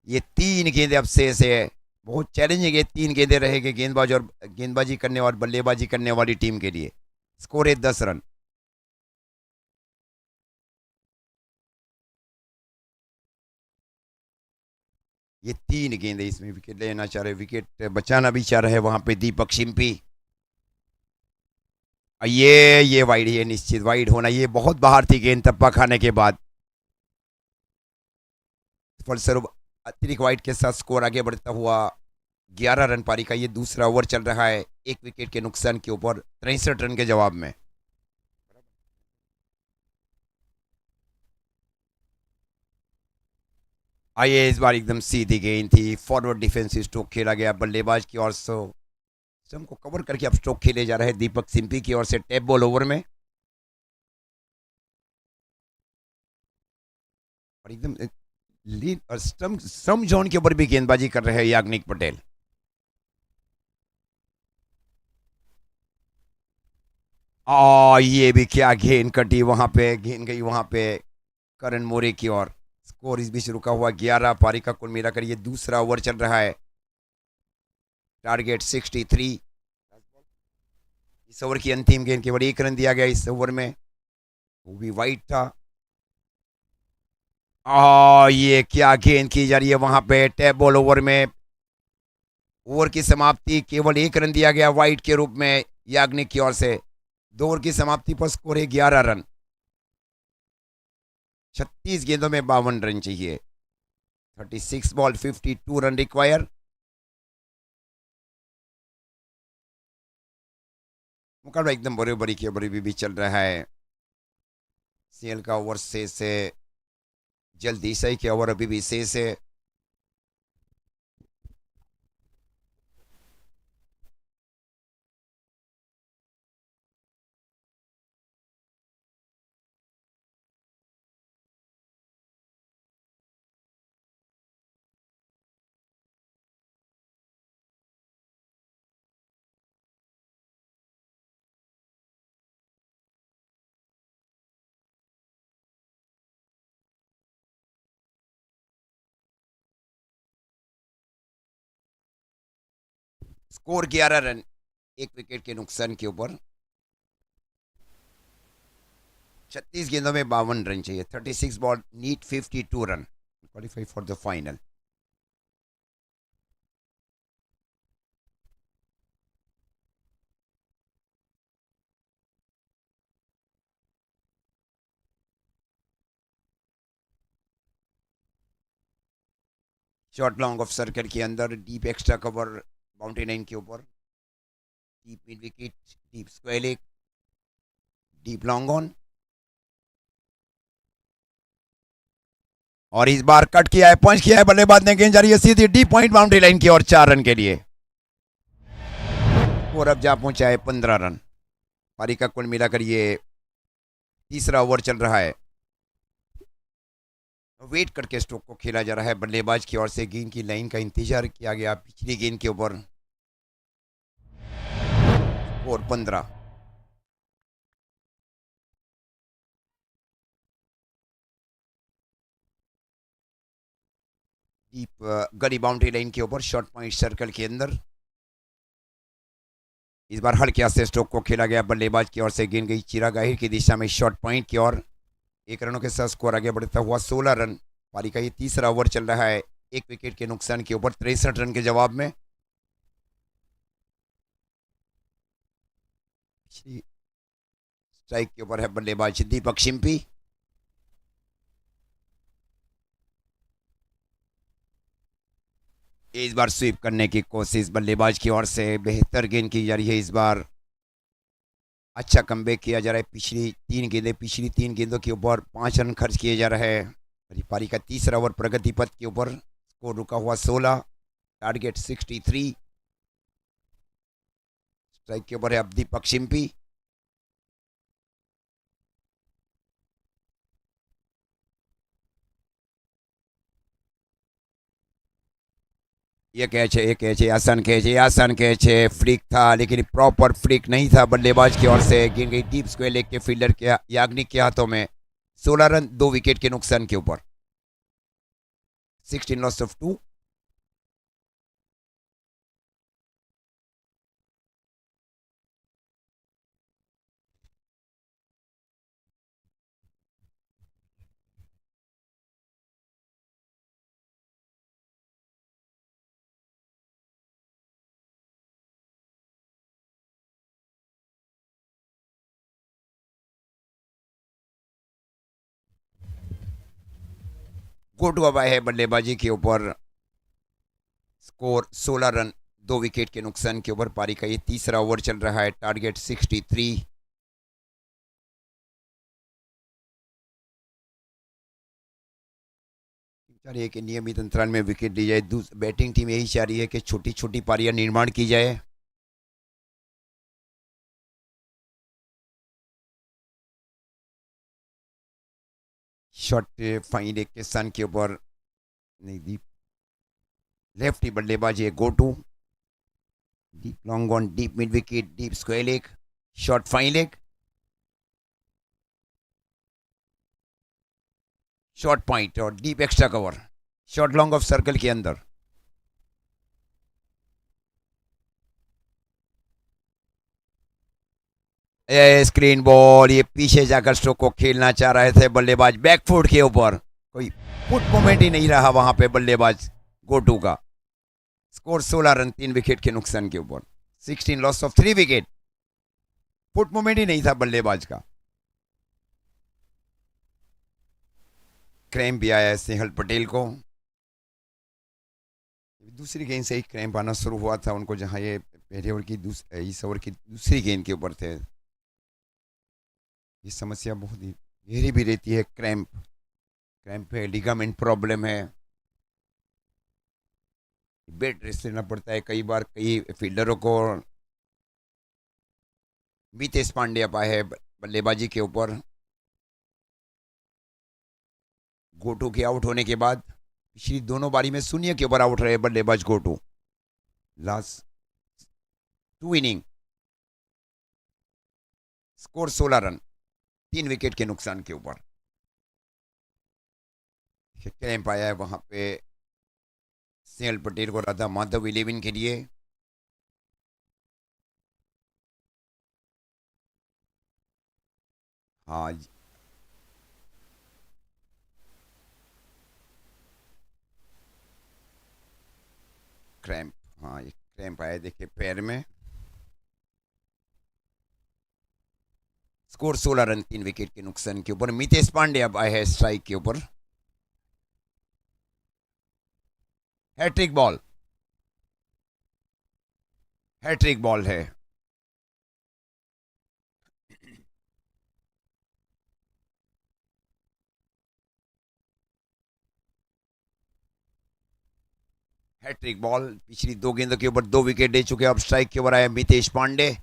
ये 3 गेंदें अब शेष है, बहुत चैलेंजिंग है 3 गेंदें रहेगी गेंदबाज और गेंदबाजी करने और बल्लेबाजी करने वाली टीम के लिए। स्कोर है 10 रन। ये 3 गेंदें, इसमें विकेट लेना चाह रहे, विकेट बचाना भी चाह रहे हैं वहां पे दीपक शिंपी। ये वाइड, ये निश्चित वाइड होना, ये बहुत बाहर थी गेंद टप्पा खाने के बाद। फलस्वरूप अतिरिक्त वाइड के साथ स्कोर आगे बढ़ता हुआ 11 रन पारी का। ये दूसरा ओवर चल रहा है, एक विकेट के नुकसान के ऊपर 63 रन के जवाब में। आइए, इस बार एकदम सीधी गेंद थी, फॉरवर्ड डिफेंसिव स्ट्रोक खेला गया बल्लेबाज की ओर से। स्टंप को कवर करके अब स्ट्रोक खेले जा रहे हैं दीपक सिंपी की ओर से टैप बॉल ओवर में। और एकदम लीड और स्टंप सम जोन के ऊपर भी गेंदबाजी कर रहे हैं याग्निक पटेल। ये भी क्या गेंद कटी वहां पे, गेंद गई वहां पे करण मोरे की ओर। स्कोर इस बीच रुका हुआ 11, पारी का कुल मिलाकर ये दूसरा ओवर चल रहा है। टारगेट 63। इस ओवर की अंतिम गेंद केवल 1 रन दिया गया इस ओवर में, वो भी वाइड था। ये क्या गेंद की जा रही है वहां पे टैप बॉल ओवर में। ओवर की समाप्ति, केवल 1 रन दिया गया वाइड के रूप में याग्निक की ओर से। 2 ओवर की समाप्ति पर स्कोर है 11 रन। 36 गेंदों में 52 रन चाहिए। 36 बॉल 52 रन रिक्वायर। मुकाबला एकदम बराबरी के बराबरी भी चल रहा है। सीएल का ओवर शेष है, जल्दी सही के ओवर अभी भी शेष है। स्कोर 11 रन, एक विकेट के नुकसान के ऊपर। 36 गेंदों में 52 रन चाहिए। 36 ball need 52 run qualify for the final. Short long off circle के अंदर, deep extra cover boundary line के ऊपर, deep mid wicket, deep square leg, deep long on. और इस बार कट किया है, पंच किया है बल्लेबाज ने, गेंद जा रही है सीधी डीप पॉइंट बाउंड्री लाइन की ओर 4 रन के लिए। और अब जा पहुंचा है 15 रन। पारी का कुल मिलाकर ये तीसरा ओवर चल रहा है। वेट करके स्ट्रोक को खेला जा रहा है बल्लेबाज की ओर से। गेंद की लाइन का इंतजार किया गया पिछली गेंद के ऊपर। और 15। डीप गली बाउंड्री लाइन के ऊपर, शॉर्ट पॉइंट सर्कल के अंदर। इस बार हल्के से स्ट्रोक को खेला गया बल्लेबाज की ओर से। गेंद गई चिरा गाहिर की दिशा में शॉर्ट पॉइंट की ओर। 1 रनों के साथ स्कोर आगे बढ़ता हुआ 16 रन। पारी का ये तीसरा ओवर चल रहा है, एक विकेट के नुकसान के ऊपर 63 रन के जवाब में। स्ट्राइक के ऊपर है बल्लेबाज दीपक शिंपी। इस बार स्वीप करने की कोशिश बल्लेबाज की ओर से, बेहतर गेंद की जा रही है इस बार। अच्छा कमबैक किया जा रहा है। पिछली तीन गेंदों के ऊपर 5 रन खर्च किए जा रहे हैं। और ये पारी का तीसरा ओवर प्रगति पथ के ऊपर, स्कोर रुका हुआ 16, टारगेट 63। स्ट्राइक के ऊपर है अब दीपक शिंपी। ये कैच है, आसान कैच है, आसान कैच है। फ्लिक था लेकिन प्रॉपर फ्लिक नहीं था बल्लेबाज की ओर से। गिर गई डीप स्क्वायर लेग के फील्डर के याग्निक के हाथों में। 16 रन 2 विकेट के नुकसान के ऊपर। 16 लॉस ऑफ 2। गोटू अब आए है बल्लेबाजी के ऊपर। स्कोर 16 रन 2 विकेट के नुकसान के ऊपर। पारी का ये तीसरा ओवर चल रहा है, टारगेट 63। चाह रही है कि नियमित अंतराल में विकेट ली जाए। बैटिंग टीम यही चाह रही है कि छोटी छोटी पारियां निर्माण की जाए। शॉट फाइन एक के सन के ऊपर नहीं। दीप लेफ्टी बल्लेबाज है Gotu. Deep long on deep mid wicket, deep square leg, short fine leg, short point और deep extra cover. Short long off circle के अंदर। ये स्क्रीन बॉल, ये पीछे जाकर स्ट्रोक को खेलना चाह रहे थे बल्लेबाज बैकफुट के ऊपर। कोई फुट मूवमेंट ही नहीं रहा वहां पे बल्लेबाज गोटू का। स्कोर 16 रन 3 विकेट के नुकसान के ऊपर। 16 loss of 3 wicket. Foot movement ही नहीं था बल्लेबाज का। क्रैम्प भी आया है स्नेहल पटेल को। दूसरी गेंद से ही क्रैम्प आना शुरू हुआ था उनको, जहां ये पहले ओवर की इस ओवर की दूसरी गेंद के ऊपर थे। ये समस्या बहुत ही गहरी भी रहती है। क्रैम्प क्रैम्प है, लिगामेंट प्रॉब्लम है। बेड रेस्ट लेना पड़ता है कई बार कई फील्डरों को। मितेश पांडे अब आए है बल्लेबाजी के ऊपर। गोटू के आउट होने के बाद पिछली दोनों बारी में शून्य के ऊपर आउट रहे बल्लेबाज gotu. Last 2 inning, score 16 run 3 wicket के नुकसान के ऊपर। क्रैम्प आया है वहां पे स्नेहल पटेल को, राधा माधव 11 के लिए। हाँ क्रैम्प, हाँ ये क्रैम्प आया देखिए पैर में। स्कोर 16 रन 3 विकेट के नुकसान के ऊपर। मितेश पांडे अब आए हैं स्ट्राइक के ऊपर। हैट्रिक बॉल, हैट्रिक बॉल है। हैट्रिक बॉल, पिछली दो गेंदों के ऊपर 2 विकेट दे चुके। अब स्ट्राइक के ऊपर आया मितेश पांडे।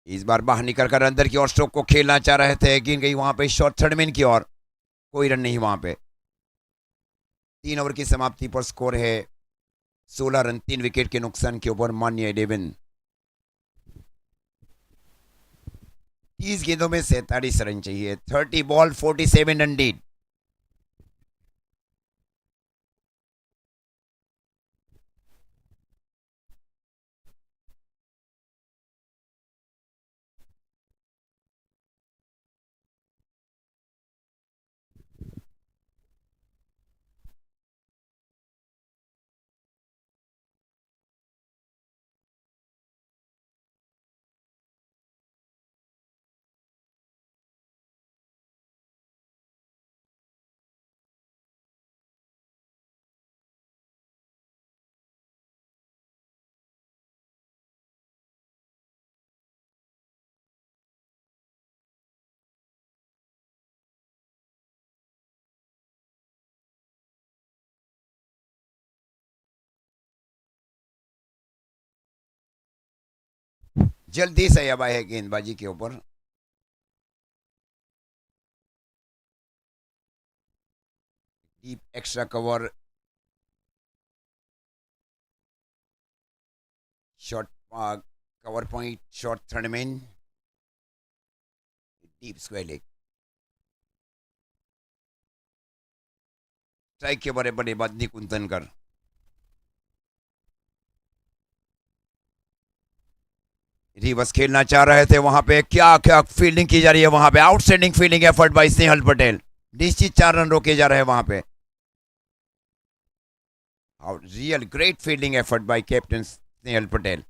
इस बार बाहर निकलकर अंदर की ओर स्ट्रोक को खेलना चाह रहे थे, गिन गई वहां पे शॉट थर्डमैन की ओर। कोई रन नहीं वहां पे। 3 ओवर की समाप्ति पर स्कोर है 16 रन 3 विकेट के नुकसान के ऊपर। मान्य 11, 30 गेंदों में 47 रन चाहिए। 30 बॉल 47 रन नीड। जल्दी से अब आए है गेंदबाजी के ऊपर। Deep extra cover, short cover point, short third man, deep square leg. Strike के बड़े बड़े बदनी कुंतनकर। रिवर्स खेलना चाह रहे थे वहां पे, क्या क्या फील्डिंग की जा रही है वहां पे, outstanding fielding effort bye Snehal Patel. निश्चित 4 रन रोके जा रहे हैं वहां पे। Real great fielding effort bye captain Snehal Patel.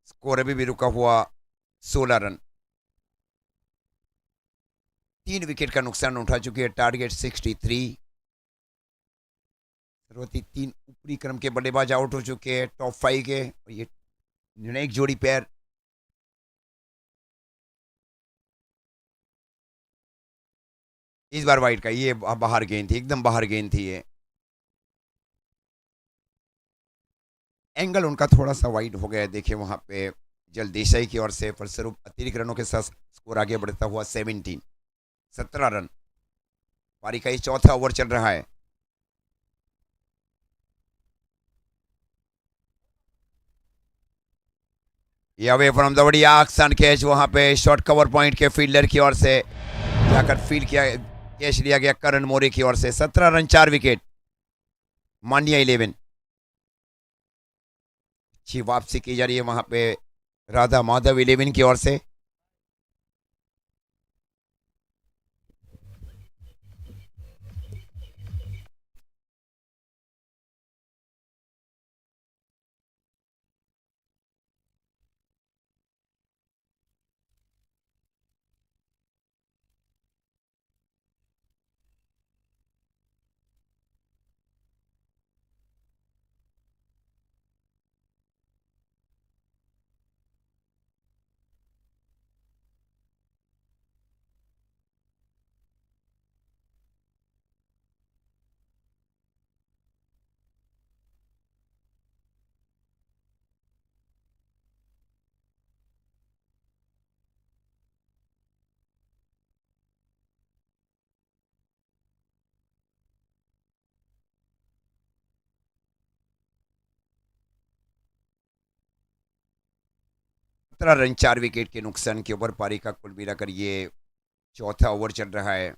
Score अभी भी रुका हुआ 16 रन। 3 विकेट का नुकसान उठा चुकी है, टारगेट 63। सर्वोत्तम 3 ऊपरी क्रम के बल्लेबाज आउट हो चुके हैं टॉप 5 के। और ये निर्णायक जोड़ी पैर। इस बार वाइड का ये बाहर गेंद थी, एकदम बाहर गेंद थी ये। एंगल उनका थोड़ा सा वाइड हो गया है, देखिए वहां पे जल देसाई की ओर से। फलस्वरूप अतिरिक्त रनों के साथ स्कोर आगे बढ़ता हुआ 17 रन। पारी का ये चौथा ओवर चल रहा है। ये अवे फ्रॉम द बड़ी आक्सन कैच, वहां पे शॉर्ट कवर पॉइंट के फील्डर की ओर से जाकर फील्ड किया, कैच लिया गया करण मोरे की ओर से। 17 रन 4 विकेट। मांडिया 11। अच्छी वापसी की जा रही है वहां पे राधा माधव 11 की ओर से। सत्रह रन 4 विकेट के नुकसान के ऊपर पारी का कुल मिलाकर ये चौथा ओवर चल रहा है।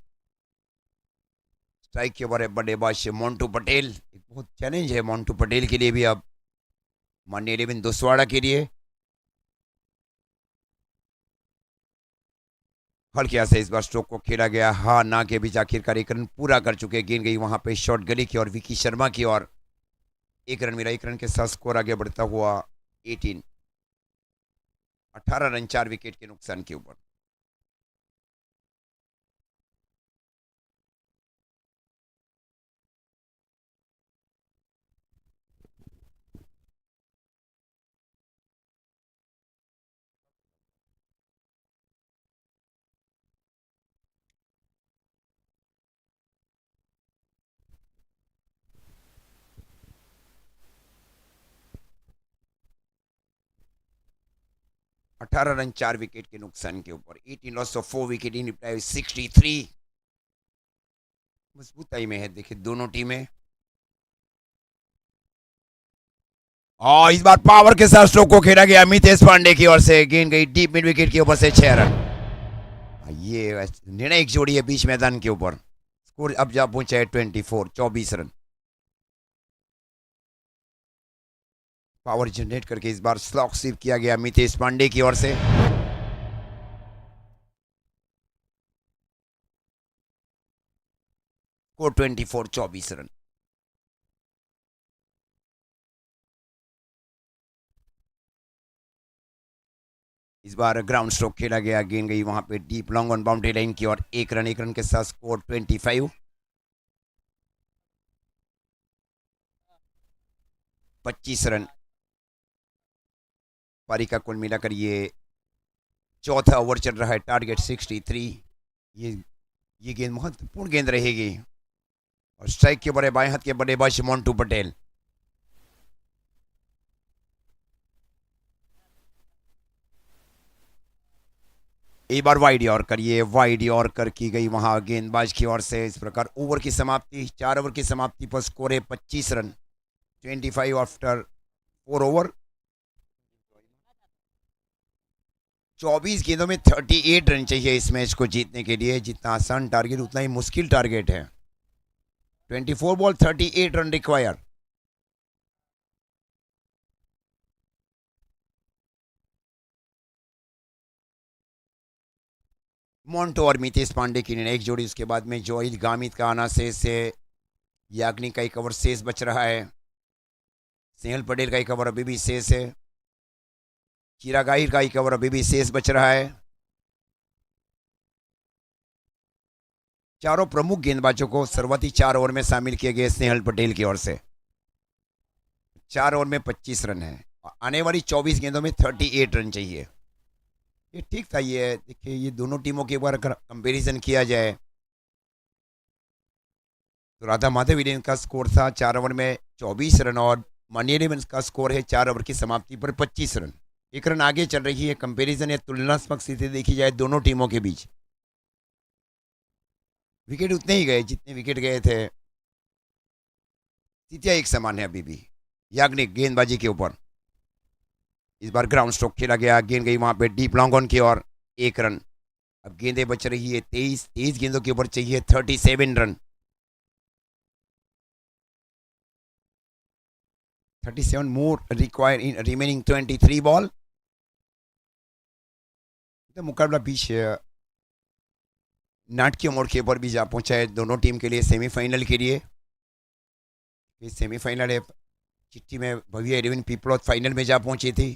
स्ट्राइक के ऊपर है बल्लेबाज मोन्टू पटेल। एक बहुत चैलेंज है मोन्टू पटेल के लिए भी अब, माननीय 11 दुस्वाड़ा के लिए। हल्के से इस बार स्ट्रोक को खेला गया, हाँ ना के बीच आखिरकार एक रन पूरा कर चुके। गेंद गई वहां पे शॉर्ट गली की और विकी शर्मा की और 1 रन मिला। 1 रन के साथ स्कोर आगे बढ़ता हुआ 18 रन 4 विकेट के नुकसान के ऊपर। 18 रन 4 विकेट के नुकसान के ऊपर। 18 loss of 4 wicket in reply 63। मजबूताई में है देखिए दोनों टीमें। और इस बार पावर के साथ स्ट्रोक को खेला गया मितेश पांडे की ओर से। गेंद गई डीप मिड विकेट के ऊपर से 6 रन। ये निर्णायक जोड़ी है बीच मैदान के ऊपर। स्कोर अब जा पहुंचा है 24 रन। पावर जनरेट करके इस बार स्लॉक स्वीप किया गया मितेश पांडे की ओर से। Score 24 run. इस बार ग्राउंड स्ट्रोक खेला गया। गेंद गई वहां पे deep long on boundary line की और 1 रन के साथ स्कोर 25 रन। पारी का कुल मिलाकर ये चौथा ओवर चल रहा है, टारगेट 63। ये गेंद महत्वपूर्ण गेंद रहेगी। और स्ट्राइक के बड़े बाएं हाथ के बल्लेबाज मोन्टू पटेल। एक बार वाइड यॉर्कर, ये वाइड यॉर्कर की गई वहां गेंदबाज की ओर से। इस प्रकार ओवर की समाप्ति, 4 ओवर की समाप्ति पर स्कोर है 25 रन, 25 आफ्टर 4 ओवर। 24 गेंदों में 38 रन चाहिए इस मैच को जीतने के लिए। जितना आसान टारगेट उतना ही मुश्किल टारगेट है। 24 बॉल 38 रन रिक्वायर। मोन्टो और मितेश पांडे की एक जोड़ी, उसके बाद में जोइल गामित का आना शेष है। याग्निक का एक ओवर शेष बच रहा है। स्नेहल पटेल का एक ओवर अभी भी शेष है। चिरागाहिर का एक ओवर अभी भी शेष बच रहा है। चारों प्रमुख गेंदबाजों को सर्वाधिक 4 ओवर में शामिल किए गए स्नेहल पटेल की ओर से। 4 ओवर में 25 रन है। आने वाली 24 गेंदों में 38 रन चाहिए। ये ठीक था। ये देखिए, ये दोनों टीमों के बार अगर कंपेरिजन किया जाए तो राधा माधव इलेवन का स्कोर था 4 ओवर में 24 रन और मनी इलेवन का स्कोर है 4 ओवर की समाप्ति पर 25 रन। 1 रन आगे चल रही है। कंपेरिजन या तुलनात्मक स्थिति देखी जाए दोनों टीमों के बीच। विकेट उतने ही गए जितने विकेट गए थे। स्थितियां एक समान है अभी भी। याग्निक गेंदबाजी के ऊपर। इस बार ग्राउंड स्ट्रोक खेला गया। गेंद गई वहां पे डीप लॉन्ग ऑन की ओर। 1 रन। अब गेंदें बच रही है 23 गेंदों के ऊपर चाहिए 37 run. 37 more require in remaining 23 ball. तो मुकाबला बीच नाटकीय मोड़ के ऊपर भी जा पहुंचा है दोनों टीम के लिए सेमीफाइनल के लिए। ये सेमीफाइनल है। चिट्ठी में भव्य 11 पीपलोद फाइनल में जा पहुंची थी।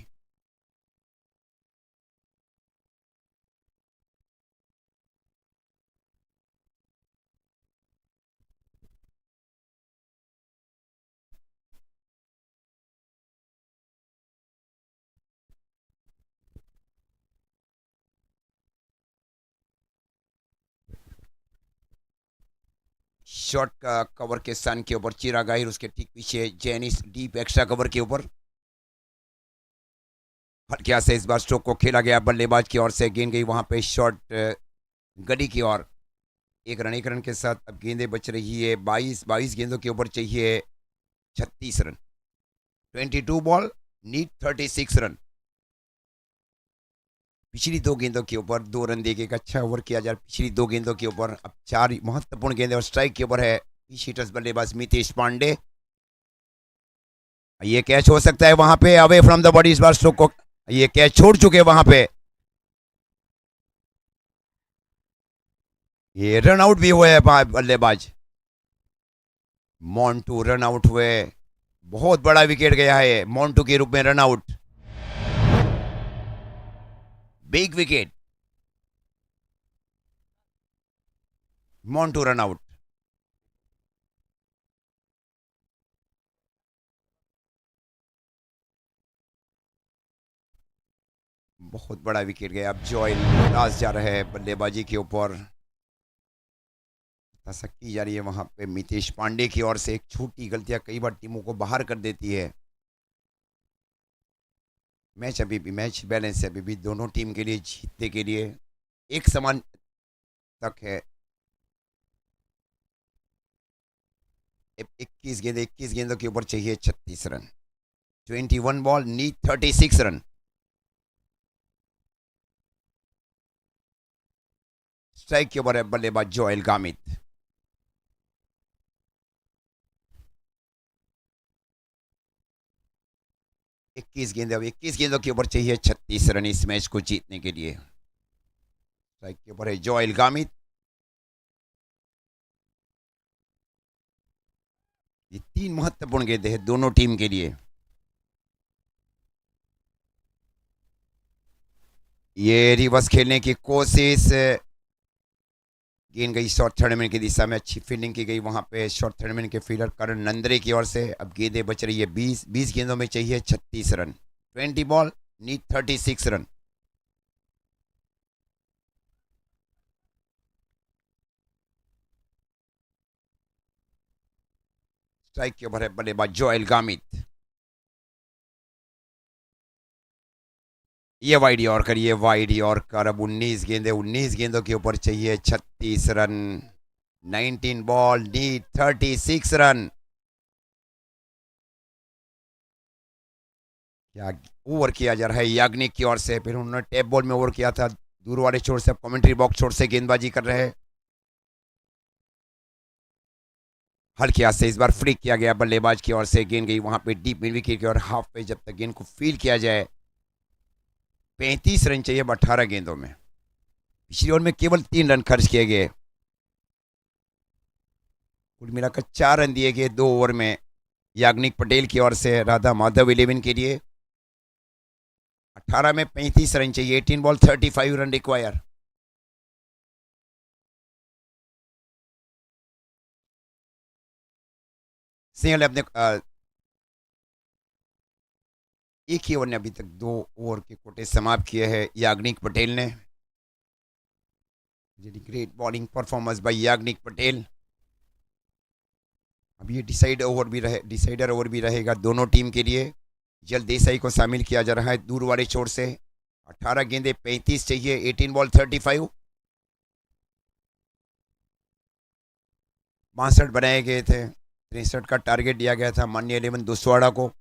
शॉर्ट का कवर के सन के ऊपर चिरागाहिर, उसके ठीक पीछे जेनिस डीप एक्स्ट्रा कवर के ऊपर। हल्के से इस बार स्ट्रोक को खेला गया बल्लेबाज की ओर से। गेंद गई वहां पे शॉर्ट गडी की ओर। 1 रन। 1 रन के साथ अब गेंदें बच रही है 22 गेंदों के ऊपर चाहिए 36 रन। 22 ball need 36 run. पिछली 2 गेंदों के ऊपर 2 रन देके एक अच्छा ओवर किया जाए। पिछली 2 गेंदों के ऊपर अब 4 महत्वपूर्ण गेंदें और स्ट्राइक के ऊपर है हिटर्स बल्लेबाज मितेश पांडे। ये कैच हो सकता है वहां पे अवे फ्रॉम द बॉडी। इस बार स्ट्रोक को ये कैच छोड़ चुके वहां पे। ये रन आउट भी हुए बल्लेबाज मोन्टू। रन आउट हुए। बहुत बड़ा विकेट गया है मोन्टू के रूप में run out. Big wicket. Montu run out. बहुत बड़ा विकेट गया। अब जॉयल दास जा रहे हैं बल्लेबाजी के ऊपर। की जा रही है वहां पे मितेश पांडे की ओर से। एक छोटी गलतियां कई बार टीमों को बाहर कर देती है। मैच अभी भी मैच बैलेंस है अभी भी दोनों टीम के लिए जीतने के लिए एक समान तक है। 21 गेंदों के ऊपर चाहिए 36 run. 21 ball need 36 run. Strike के ऊपर है बल्लेबाज जोएल गामित। अब 21 गेंदों के ऊपर चाहिए 36 रन इस मैच को जीतने के लिए। स्ट्राइक के ऊपर है जोएल गामित। ये 3 महत्वपूर्ण गेंदें हैं दोनों टीम के लिए। ये रिवर्स खेलने की कोशिश। गेंद गई शॉर्ट थर्ड मैन की दिशा में। अच्छी फील्डिंग की गई वहां पे शॉर्ट थर्ड मैन के फील्डर करण नंदरे की ओर से। अब गेंदें बच रही है 20 गेंदों में चाहिए 36 run. 20 ball need 36 run. Strike के ऊपर है बल्लेबाज जोएल गामित। ये वाइड यॉर्कर, ये वाइड यॉर्कर। अब 19 गेंदों के ऊपर चाहिए 36 रन। 19 ball need 36 run. क्या ओवर किया जा रहा है याग्निक की ओर से, फिर उन्होंने टैप बॉल में ओवर किया था दूर वाले छोर से। अब कमेंट्री बॉक्स छोर से गेंदबाजी कर रहे हैं। हल्के हाथ से इस बार फ्लिक किया गया बल्लेबाज की ओर से, गेंद गई वहां पे डीप मिड विकेट की ओर। हाफ पे जब तक गेंद को फील किया जाए 35 रन चाहिए 18 गेंदों में। पिछली ओवर में केवल 3 रन खर्च किए गए, कुल मिलाकर 4 रन दिए गए 2 ओवर में याग्निक पटेल की ओर से राधा माधव 11 के लिए। 18 में 35 रन चाहिए। 18 बॉल 35 रन रिक्वायर। सिंह ने अपने एक ही ओवर ने अभी तक 2 ओवर के कोटे समाप्त किए हैं याग्निक पटेल ने। Great bowling performance by Yagnik Patel. अब ये डिसाइडर ओवर भी रहेगा दोनों टीम के लिए। जल देसाई को शामिल किया जा रहा है दूर वाले छोर से। 18 गेंदे 35 चाहिए। 18 बॉल 35। 62 बनाए गए थे, 63 का टारगेट दिया गया था मान्य 11 दुस्वाड़ा को।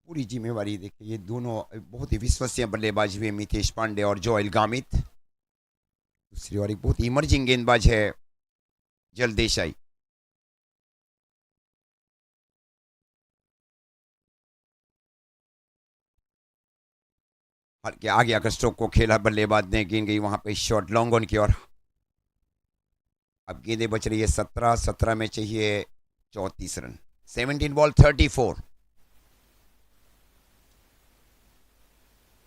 पूरी जिम्मेवारी देखिए, ये दोनों बहुत ही विश्वसनीय बल्लेबाज हुए मितेश पांडे और जोएल गामित। दूसरी ओर एक बहुत इमर्जिंग गेंदबाज है जल देसाई। हल्के आगे आकर स्ट्रोक को खेला बल्लेबाज ने, गेंद गई वहां पे शॉट लॉन्ग ऑन की ओर। अब गेंदें बच रही है 17 में चाहिए 34 रन। 17 बॉल 34।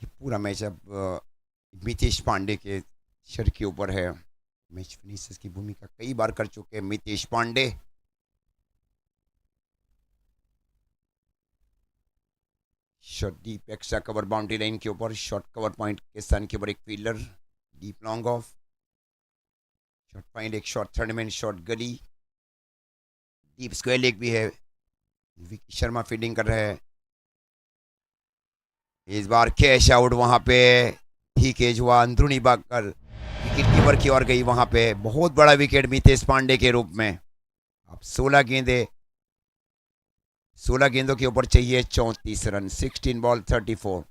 ये पूरा मैच अब मितेश पांडे के शर के ऊपर है। मैच फिनिशर्स की भूमिका कई बार कर चुके हैं Mitesh Pande. Shot deep extra cover boundary line के ऊपर, शॉट कवर पॉइंट के स्थान के ऊपर एक fielder, deep long of shot point, एक शॉट थर्ड मैन, शॉट गली, डीप स्क्वायर लेग भी है। विकी शर्मा फील्डिंग कर रहे हैं। इस बार कैश आउट वहां पे ठीक एज हुआ, अंदरूनी भाग कर विकेट कीपर की ओर गई वहां पे। बहुत बड़ा विकेट मितेश पांडे के रूप में। अब 16 गेंदों के ऊपर चाहिए 34 रन। 16 बॉल 34।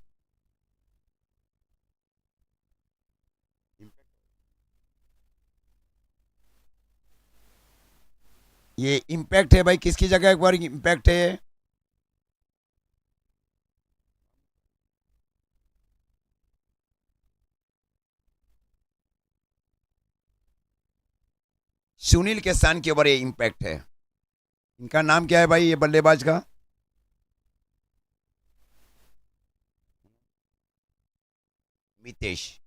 ये इम्पैक्ट है भाई, किसकी जगह एक बार इम्पैक्ट है? सुनील के स्थान के ऊपर ये इम्पैक्ट है। इनका नाम क्या है भाई ये बल्लेबाज का? मितेश।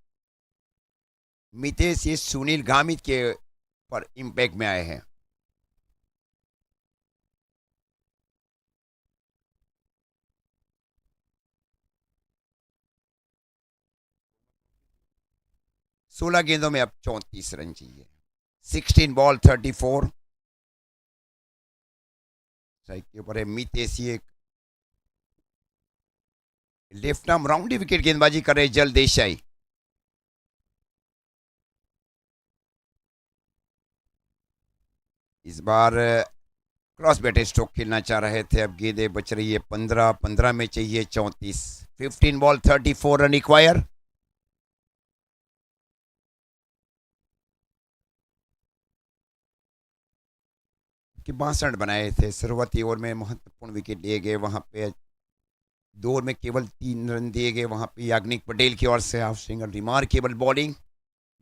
मितेश ये सुनील गामित के पर इम्पैक्ट में आए हैं। सोलह गेंदों में अब 34 रन चाहिए। 16 बॉल 34। स्ट्राइक के ऊपर है मितेश। ये लेफ्ट आर्म राउंडी विकेट गेंदबाजी कर रहे जल देसाई। इस बार क्रॉस बैटेड स्ट्रोक खेलना चाह रहे थे। अब गेंदें बच रही है 15 में चाहिए 34। 15 बॉल 34 रन रिक्वायर। कि 62 बनाए थे शुरुआती ओवर में, महत्वपूर्ण विकेट लिए गए वहां पे। 2 ओवर में केवल 3 रन दिए गए वहां पे याग्निक पटेल की ओर से। Half single remarkable bowling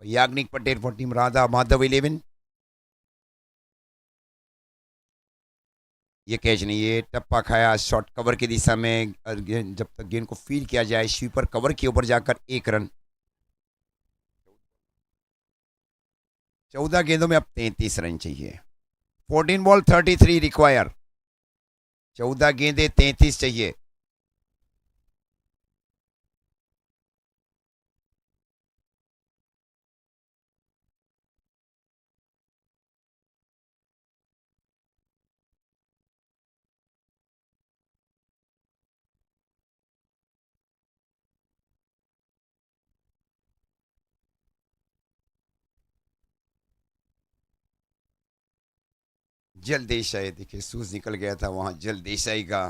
Yagnik Patel for team Radha Madhav 11। ये कैच नहीं, ये टप्पा खाया शॉर्ट कवर की दिशा में। जब तक गेंद को फील किया जाए स्वीपर कवर के ऊपर जाकर 1 रन। 14 गेंदों में अब 33 रन चाहिए। 14 बॉल 33 रिक्वायर। 14 गेंदे 33 चाहिए। जल देसाई, देखिए शूज निकल गया था वहां जल देसाई का।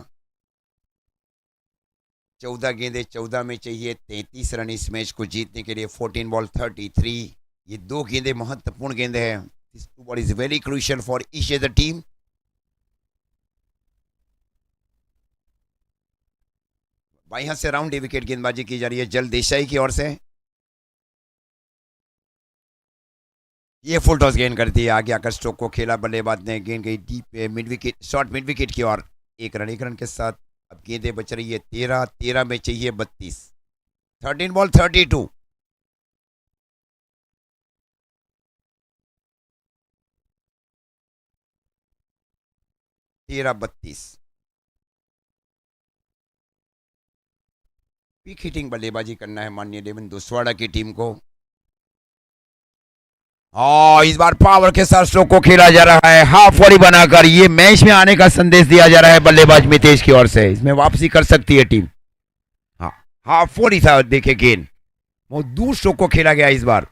14 गेंदे, 14 में चाहिए 33 रन इस मैच को जीतने के लिए। 14 बॉल 33। ये दो गेंदे महत्वपूर्ण गेंदे हैं। This two ball is very crucial for each other team. बाई हाथ से राउंड विकेट गेंदबाजी की जा रही है जल देसाई की ओर से। ये फुल टॉस गेंद करती है, आगे आकर स्ट्रोक को खेला, बल्लेबाज ने गेंद गई deep mid wicket, short mid wicket की ओर। एक रन, एक रन के साथ अब गेंदें बच रही है 13, 13 में चाहिए 32। 13 बॉल 32। 13, 32। पिक हिटिंग बल्लेबाजी करना है माननीय देवन दुस्वाड़ा की टीम को। इस बार पावर के साथ स्ट्रोक को खेला जा रहा है, हाफ वॉली बनाकर ये मैच में आने का संदेश दिया जा रहा है बल्लेबाज मितेश की ओर से। इसमें वापसी कर सकती है टीम। हाँ, हाफ वॉली था, देखे गेंद बहुत दूर स्ट्रोक को खेला गया इस बार।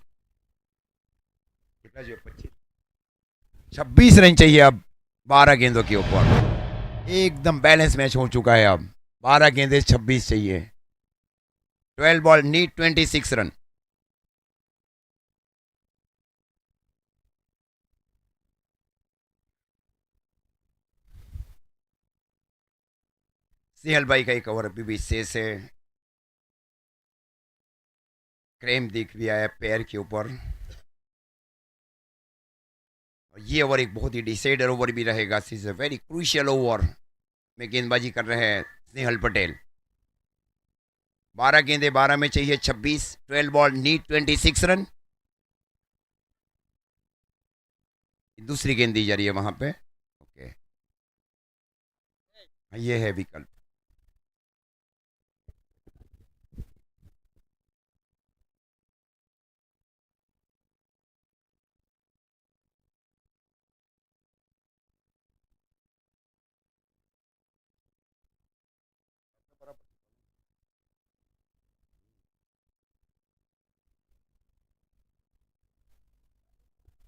26 रन चाहिए अब 12 गेंदों के ऊपर। एकदम बैलेंस मैच हो चुका है अब। 12 गेंदे 26 चाहिए। 12 बॉल नीड 26 रन। सिहल भाई का एक ओवर अभी भी शेष है। क्रेम दिख भी आया पैर के ऊपर। ये ओवर एक बहुत ही डिसाइडर ओवर भी रहेगा। Is a very crucial over में गेंदबाजी कर रहे हैं स्नेहल पटेल। 12 गेंदे, 12 में चाहिए 26। 12 बॉल नीड 26 रन। दूसरी गेंद दी जा रही है वहां पे। ओके, ये है विकल्प।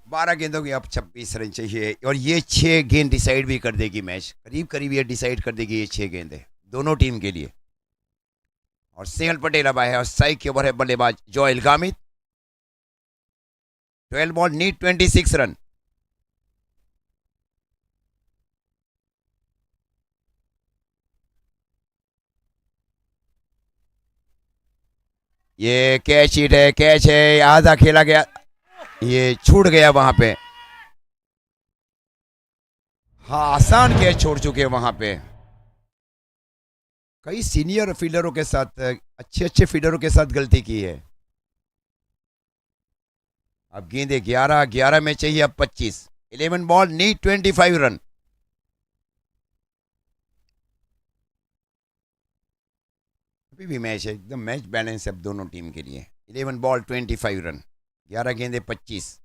बारह गेंदों की अब 26 रन चाहिए और ये 6 गेंद डिसाइड भी कर देगी मैच। करीब करीब ये डिसाइड कर देगी ये 6 गेंदें दोनों टीम के लिए। और स्नेहल पटेल अब आया है और साइक के ओवर है बल्लेबाज Joel Gamit. 12 ball need 26 run. ये कैच हिट है, कैच है, आधा खेला गया, ये छूट गया वहां पे। हाँ, आसान कैच छोड़ चुके हैं वहां पे। कई सीनियर फील्डरों के साथ, अच्छे अच्छे फील्डरों के साथ गलती की है। अब गेंदे 11, 11 में चाहिए अब 25। 11 बॉल नीड 25 रन। अभी भी मैच है, एकदम मैच बैलेंस है अब दोनों टीम के लिए। 11 बॉल 25 रन, 11 गेंदे 25।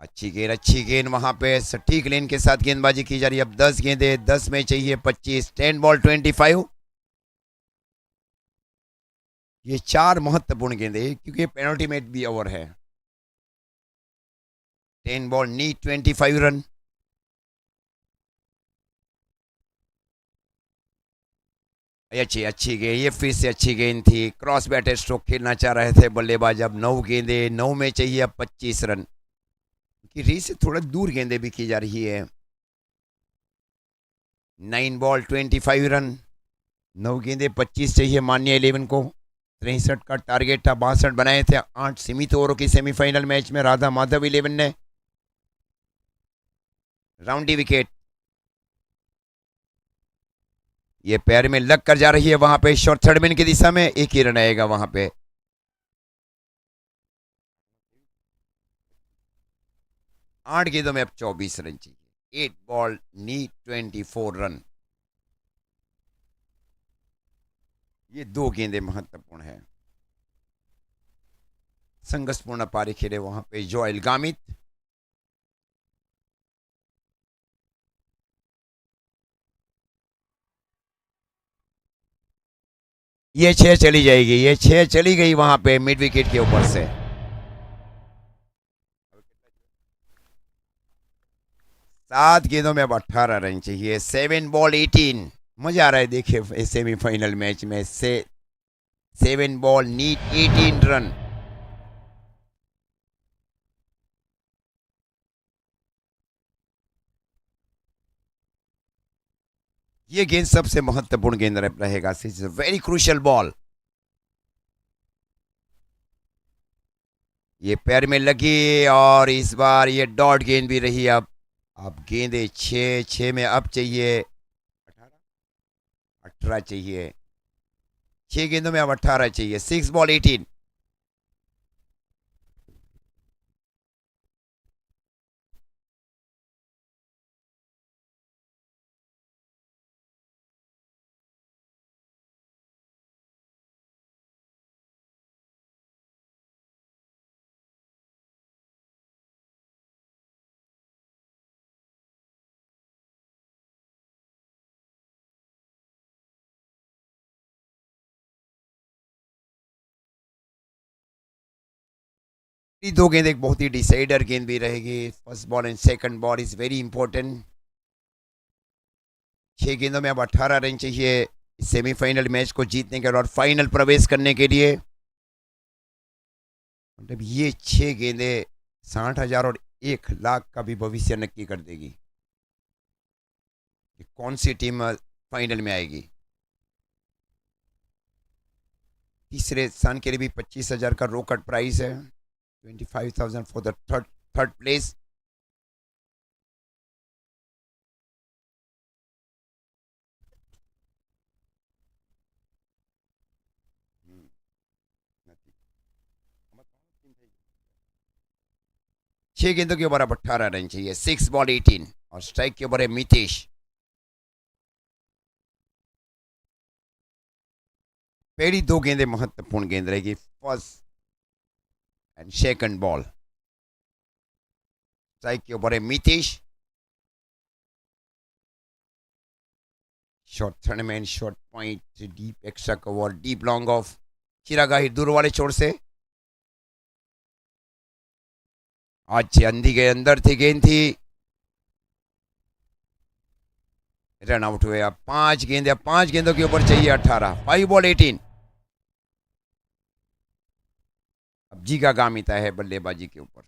अच्छी गेंद, अच्छी गेंद वहां पे सटीक लेन के साथ गेंदबाजी की जा रही है। अब 10 गेंदे, 10 में चाहिए 25। 10 बॉल 25। ये 4 महत्वपूर्ण गेंदे क्योंकि पेनल्टी में भी ओवर है। 10 बॉल नीड 25 रन। अच्छी अच्छी गेंद, ये फिर से अच्छी गेंद थी। क्रॉस बैटर स्ट्रोक खेलना चाह रहे थे बल्लेबाज। अब 9 गेंदे, 9 में चाहिए अब 25 रन। की रीच से थोड़ा दूर गेंदे भी की जा रही है। 9 बॉल 25 रन। 9 गेंदे 25 चाहिए मान्य 11 को। 63 का टारगेट था, 62 बनाए थे 8 सीमित ओवरों की सेमीफाइनल मैच में राधा माधव 11 ने। राउंडी विकेट ये पैर में लग कर जा रही है वहां पे शॉर्ट थर्ड मैन की दिशा में। एक ही रन आएगा वहां पे। 8 गेंदों में अब 24 रन चाहिए। 8 बॉल नीड 24 रन। ये 2 गेंदे महत्वपूर्ण है। संघर्षपूर्ण पारी खेले वहां पे जोएल गामित। ये 6 चली जाएगी, ये 6 चली गई वहां पे मिड विकेट के ऊपर से। 7 गेंदों में अब 18 रन चाहिए। 7 बॉल 18। मजा आ रहा है देखिए सेमीफाइनल मैच में से 7 बॉल नीड 18 रन। ये गेंद सबसे महत्वपूर्ण गेंद रहेगा। Very crucial ball. ये पैर में लगी और इस बार ये डॉट गेंद भी रही। अब गेंदे 6 में अब चाहिए 18 चाहिए। 6 गेंदों में अब 18 चाहिए। 6 बॉल 18। ये दो गेंद एक बहुत ही डिसाइडर गेंद भी रहेगी। First ball and second ball is very important. 6 गेंदों में अब 18 रन चाहिए सेमीफाइनल मैच को जीतने के और फाइनल प्रवेश करने के लिए। मतलब ये 6 गेंदे 60,000 और 1 लाख का भी भविष्य नक्की कर देगी कि कौन सी टीम फाइनल में आएगी। तीसरे स्थान के लिए भी 25,000 का रोकड़ प्राइस है। 25,000 फॉर द थर्ड प्लेस। छह गेंदों के ऊपर अब 18 रन चाहिए। 6 बॉल 18 और स्ट्राइक के ऊपर है मितेश। पहली दो गेंदें महत्वपूर्ण गेंद रहेगी। First and second ball. Strike के ऊपर है Mitesh. Short third man short point deep extra cover deep long off. Chirag Ahir दूर वाले छोर से। आज अंधी के अंदर थी गेंद थी। रन आउट हुए। अब 5 गेंद। 5 गेंदों के ऊपर चाहिए 18। 5 बॉल 18। अब जी का गामिता है बल्लेबाजी के ऊपर।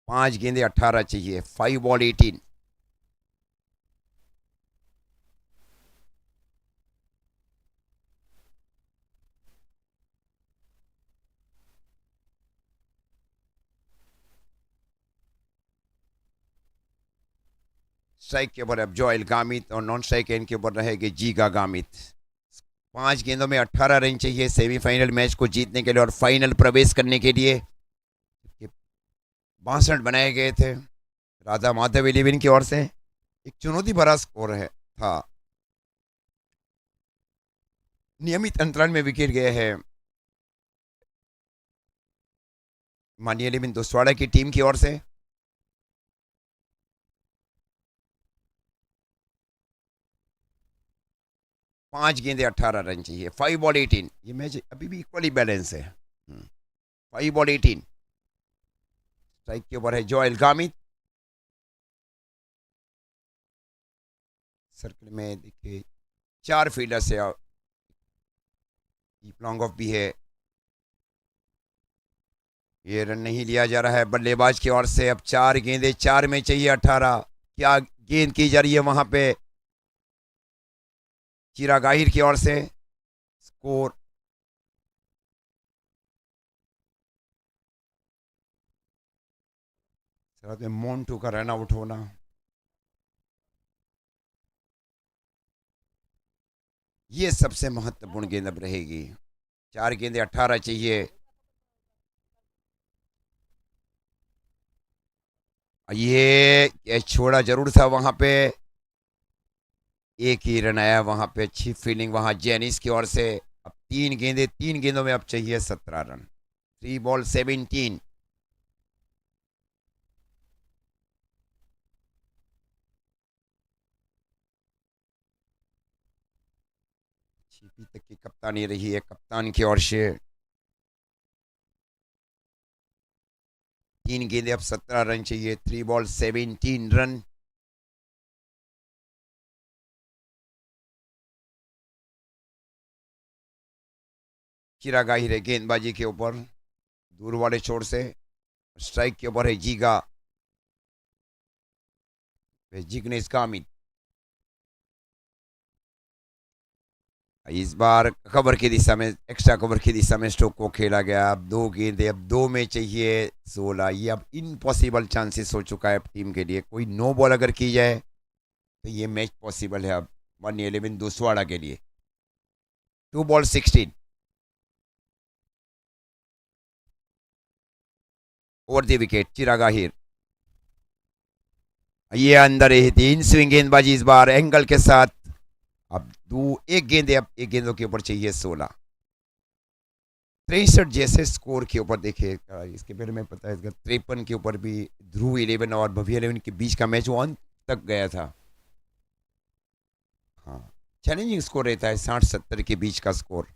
5 गेंदे 18 चाहिए। 5 बॉल 18। स्ट्राइक के ऊपर अब जोयल गामित और नॉन स्ट्राइक एंड के ऊपर रहेगी जीगा गामित। 5 गेंदों में 18 रन चाहिए सेमीफाइनल मैच को जीतने के लिए और फाइनल प्रवेश करने के लिए। 62 बनाए गए थे राधा माधव 11 की ओर से। एक चुनौती भरा स्कोर है था। नियमित अंतराल में विकेट गए हैं मानिए 11 दोस्वाड़ा की टीम की ओर से। 5 गेंदे 18 रन चाहिए। 5 बॉल 18। ये मैच अभी भी इक्वली बैलेंस है। 5 बॉल 18। स्ट्राइक के ऊपर है जोयल गामित। सर्कल में देखिए 4 फील्डर्स है। डीप लॉन्ग ऑफ भी है। ये रन नहीं लिया जा रहा है बल्लेबाज की ओर से। अब 4 गेंदे 4 में चाहिए 18। क्या गेंद की जा रही है वहां पे चिराग आहिर की ओर से। स्कोर मोन्टू का रन आउट होना। ये सबसे महत्वपूर्ण गेंद अब रहेगी। 4 गेंदे 18 चाहिए। ये छोड़ा जरूर था वहां पे। एक ही रन आया वहां पे। अच्छी फील्डिंग वहां जेनिस की ओर से। अब 3 गेंदे 3 गेंदों में अब चाहिए 17 रन। 3 बॉल 17। छिपी तक की कप्तानी रही है कप्तान की ओर से। 3 गेंदे, अब 17 रन चाहिए। 3 बॉल 17 रन। चिराग आहिर है गेंदबाजी के ऊपर, दूर वाले छोर से। स्ट्राइक के ऊपर है जीगा, जिग्नेश कामित। इस बार कवर की दिशा में, एक्स्ट्रा कवर की दिशा में स्ट्रोक को खेला गया। अब 2 गेंदे, अब 2 में चाहिए 16। ये अब इम्पॉसिबल चांसेस हो चुका है टीम के लिए। कोई नो बॉल अगर की जाए तो ये मैच पॉसिबल है अब 111 दूसवाड़ा के लिए। 2 बॉल 16 ओवर द विकेट। चिराग आहिर, ये अंदर ही थी। इन स्विंग गेंदबाजी इस बार एंगल के साथ। अब एक गेंदे, अब एक गेंदों के ऊपर चाहिए 16। 63 जैसे स्कोर के ऊपर देखिए, इसके पहले में पता है 53 के ऊपर भी ध्रुव 11 और भव्य 11 के बीच का मैच वो अंत तक गया था। हाँ, चैलेंजिंग स्कोर रहता है 60-70 के बीच का स्कोर।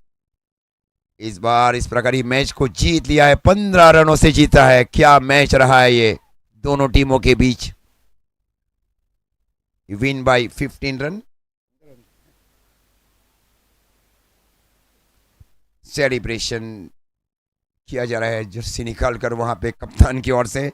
इस बार इस प्रकार ही मैच को जीत लिया है, 15 रनों से जीता है। क्या मैच रहा है ये दोनों टीमों के बीच। Win by 15 run. सेलिब्रेशन किया जा रहा है जर्सी निकालकर वहां पे कप्तान की ओर से।